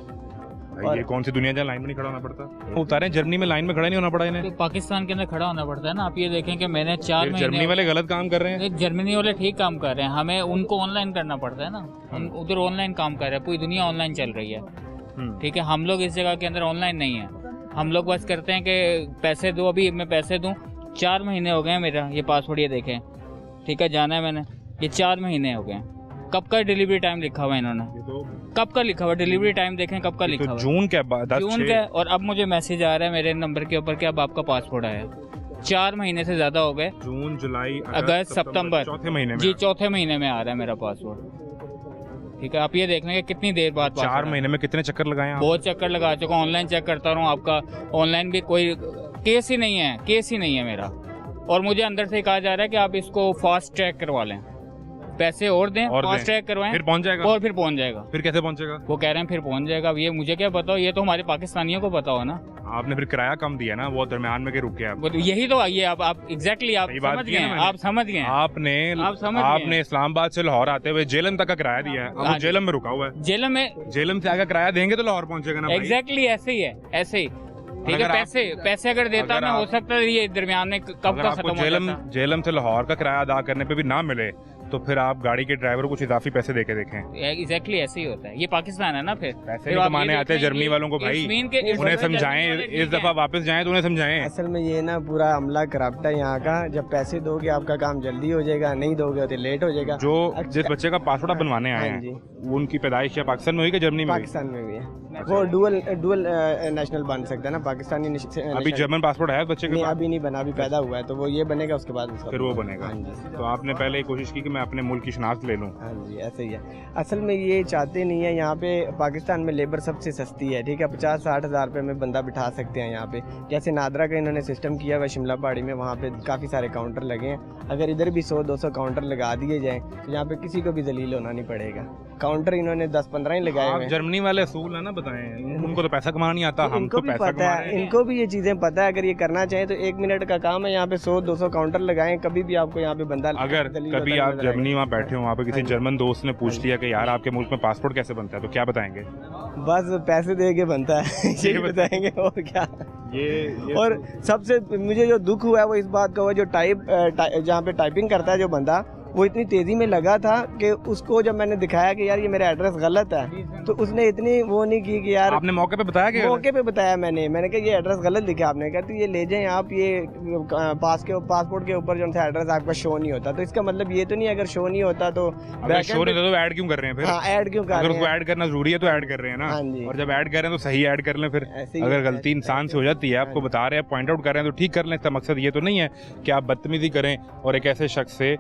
ये कौन सी दुनिया जहाँ लाइन में नहीं खड़ा होना पड़ता? उतारे जर्मनी में लाइन में खड़ा नहीं होना पड़ा इन्हें? तो पाकिस्तान के अंदर खड़ा होना पड़ता है ना। आप ये देखें कि मैंने 4 महीने, जर्मनी वाले गलत काम कर रहे हैं? जर्मनी वाले ठीक काम कर रहे हैं, हमें उनको ऑनलाइन करना पड़ता है ना। उधर ऑनलाइन काम कर रहे हैं, पूरी दुनिया ऑनलाइन चल रही है। ठीक है, हम लोग इस जगह के अंदर ऑनलाइन नहीं है। हम लोग बस करते हैं कि पैसे दो, अभी मैं पैसे दूँ। 4 महीने हो गए मेरा ये पासपोर्ट, ये देखें। ठीक है, जाना है मैंने, ये 4 महीने हो गए। कब का डिलीवरी टाइम लिखा हुआ है इन्होंने? कब का लिखा हुआ डिलीवरी टाइम देखें कब का लिखा हुआ? जून के बाद, जून का। और अब मुझे मैसेज आ रहा है मेरे नंबर के ऊपर कि अब आपका पासपोर्ट आया। 4 महीने से ज्यादा हो गए। जून, जुलाई, अगस्त, सितंबर, चौथे महीने में जी, चौथे महीने में आ रहा है मेरा पासपोर्ट। ठीक है, आप ये देख लेंगे कितनी देर बाद। 4 महीने में कितने चक्कर लगाए आप? बहुत चक्कर लगा चुका, ऑनलाइन चेक करता रहा हूँ। आपका ऑनलाइन भी कोई केस ही नहीं है, केस ही नहीं है मेरा। और मुझे अंदर से कहा जा रहा है कि आप इसको फास्ट ट्रैक करवा लें, पैसे और दें, फास्ट ट्रैक करवाएं, फिर पहुंच जाएगा। और फिर पहुंच जाएगा। फिर कैसे पहुंचेगा? वो कह रहे हैं फिर पहुंच जाएगा। अब ये मुझे क्या पता हो, ये तो हमारे पाकिस्तानियों को पता हो ना। आपने फिर किराया कम दिया ना, वो दरमियान में के रुक गया। वो तो यही तो ये आप एग्जैक्टली आप समझ गए, आप समझ गए। आपने इस्लामाबाद से लाहौर आते हुए जेलम तक का किराया दिया है, अब वो जेलम में रुका हुआ है। जेलम से आगे किराया देंगे तो लाहौर पहुंचेगा ना। एग्जैक्टली ऐसे ही है, ऐसे ही। ठीक है, पैसे अगर देता मैं, हो सकता है ये दरमियान में कब का खत्म हो जाता। जेलम से लाहौर का किराया अदा करने पे भी ना मिले तो फिर आप गाड़ी के ड्राइवर को कुछ इजाफी पैसे देके देखें। एग्जैक्टली ऐसे ही होता है, ये पाकिस्तान है ना। फिर पैसे कमाने आते हैं जर्मनी वालों को भाई, उन्हें समझाएं, इस दफा वापस जाएं तो उन्हें समझाएं। असल में ये ना पूरा अमला करप्ट है यहाँ का। जब पैसे दोगे आपका काम जल्दी हो जाएगा, नहीं दोगे तो लेट हो जाएगा। जो जिस बच्चे का पासपोर्ट बनवाने आए हैं उनकी पैदाइश या पाकिस्तान में हुई कि जर्मनी में? पाकिस्तान में भी है। वो डुअल नेशनल बन सकता है ना, पाकिस्तानी। अभी जर्मन पासपोर्ट है बच्चे के? अभी नहीं बना, अभी पैदा हुआ है, तो वो ये बनेगा उसके बाद फिर वो बनेगा। तो आपने पहले कोशिश की कि मैं अपने मुल्क की शनाख्त ले लूं? हाँ जी, ऐसे ही है। असल में ये चाहते नहीं है। यहाँ पे पाकिस्तान में लेबर सबसे सस्ती है। ठीक है, 50-60 हज़ार रुपये में बंदा बिठा सकते हैं यहाँ पे। जैसे नादरा का इन्होंने सिस्टम किया हुआ शिमला पहाड़ी में, वहाँ पे काफ़ी सारे काउंटर लगे हैं। अगर इधर भी 100-200 काउंटर लगा दिए जाएँ तो यहाँ पे किसी को भी जलील होना नहीं पड़ेगा। काउंटर इन्होंने 10-15 ही लगाए हुए हैं। जर्मनी वाले असूल है ना, बताएं। उनको तो पैसा कमाना नहीं आता, हमको भी पता है, इनको भी ये चीजें पता है। अगर ये करना चाहे तो 1 मिनट का काम है। यहाँ पे 100-200 काउंटर लगाएं, कभी भी आपको यहाँ पे बंदा। अगर कभी आप जर्मनी वहाँ बैठे हो, वहाँ पे किसी जर्मन दोस्त ने पूछ लिया कि यार आपके मुल्क में पासपोर्ट कैसे बनता है, तो क्या बताएंगे? बस पैसे दे के बनता है, ये बताएंगे और क्या। ये और सबसे मुझे जो दुख हुआ है वो इस बात का हुआ, जो जहाँ पे टाइपिंग करता है जो बंदा, वो इतनी तेज़ी में लगा था कि उसको जब मैंने दिखाया कि यार ये मेरा एड्रेस गलत है, तो उसने इतनी वो नहीं की कि यार। आपने मौके पे बताया? कि मौके पे बताया मैंने कहा ये एड्रेस गलत लिखा आपने। कहा तो ये ले जाएं आप, ये पासपोर्ट के ऊपर जो है एड्रेस आपका शो नहीं होता। तो इसका मतलब ये तो नहीं अगर शो नहीं होता तो शो नहीं होता तो ऐड क्यों कर रहे हैं फिर? हाँ, ऐड क्यों कर रहे हैं? अगर उसको ऐड करना जरूरी है तो ऐड कर रहे हैं ना। हाँ जी। और जब ऐड कर रहे हैं तो सही ऐड कर लें फिर। अगर गलती इंसान से हो जाती है, आपको बता रहे हैं, पॉइंट आउट कर रहे हैं, तो ठीक कर लें। इसका मकसद ये तो नहीं है कि आप बदतमीजी करें और एक ऐसे शख्स से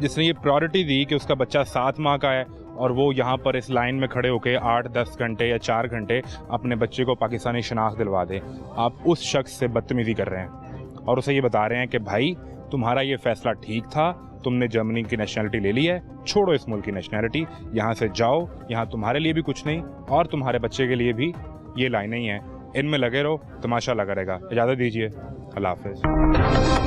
जिसने ये प्रायोरिटी दी कि उसका बच्चा 7 माह का है और वो यहाँ पर इस लाइन में खड़े होकर 8-10 घंटे या 4 घंटे अपने बच्चे को पाकिस्तानी शनाख्त दिलवा दे, आप उस शख्स से बदतमीजी कर रहे हैं और उसे ये बता रहे हैं कि भाई तुम्हारा ये फैसला ठीक था, तुमने जर्मनी की नेशनलिटी ले ली है, छोड़ो इस मुल्क की नेशनलिटी, यहाँ से जाओ, यहाँ तुम्हारे लिए भी कुछ नहीं और तुम्हारे बच्चे के लिए भी ये लाइनें ही हैं, इनमें लगे रहो, तमाशा लगा रहेगा। इजाज़त दीजिए, अल्लाह हाफ़िज़।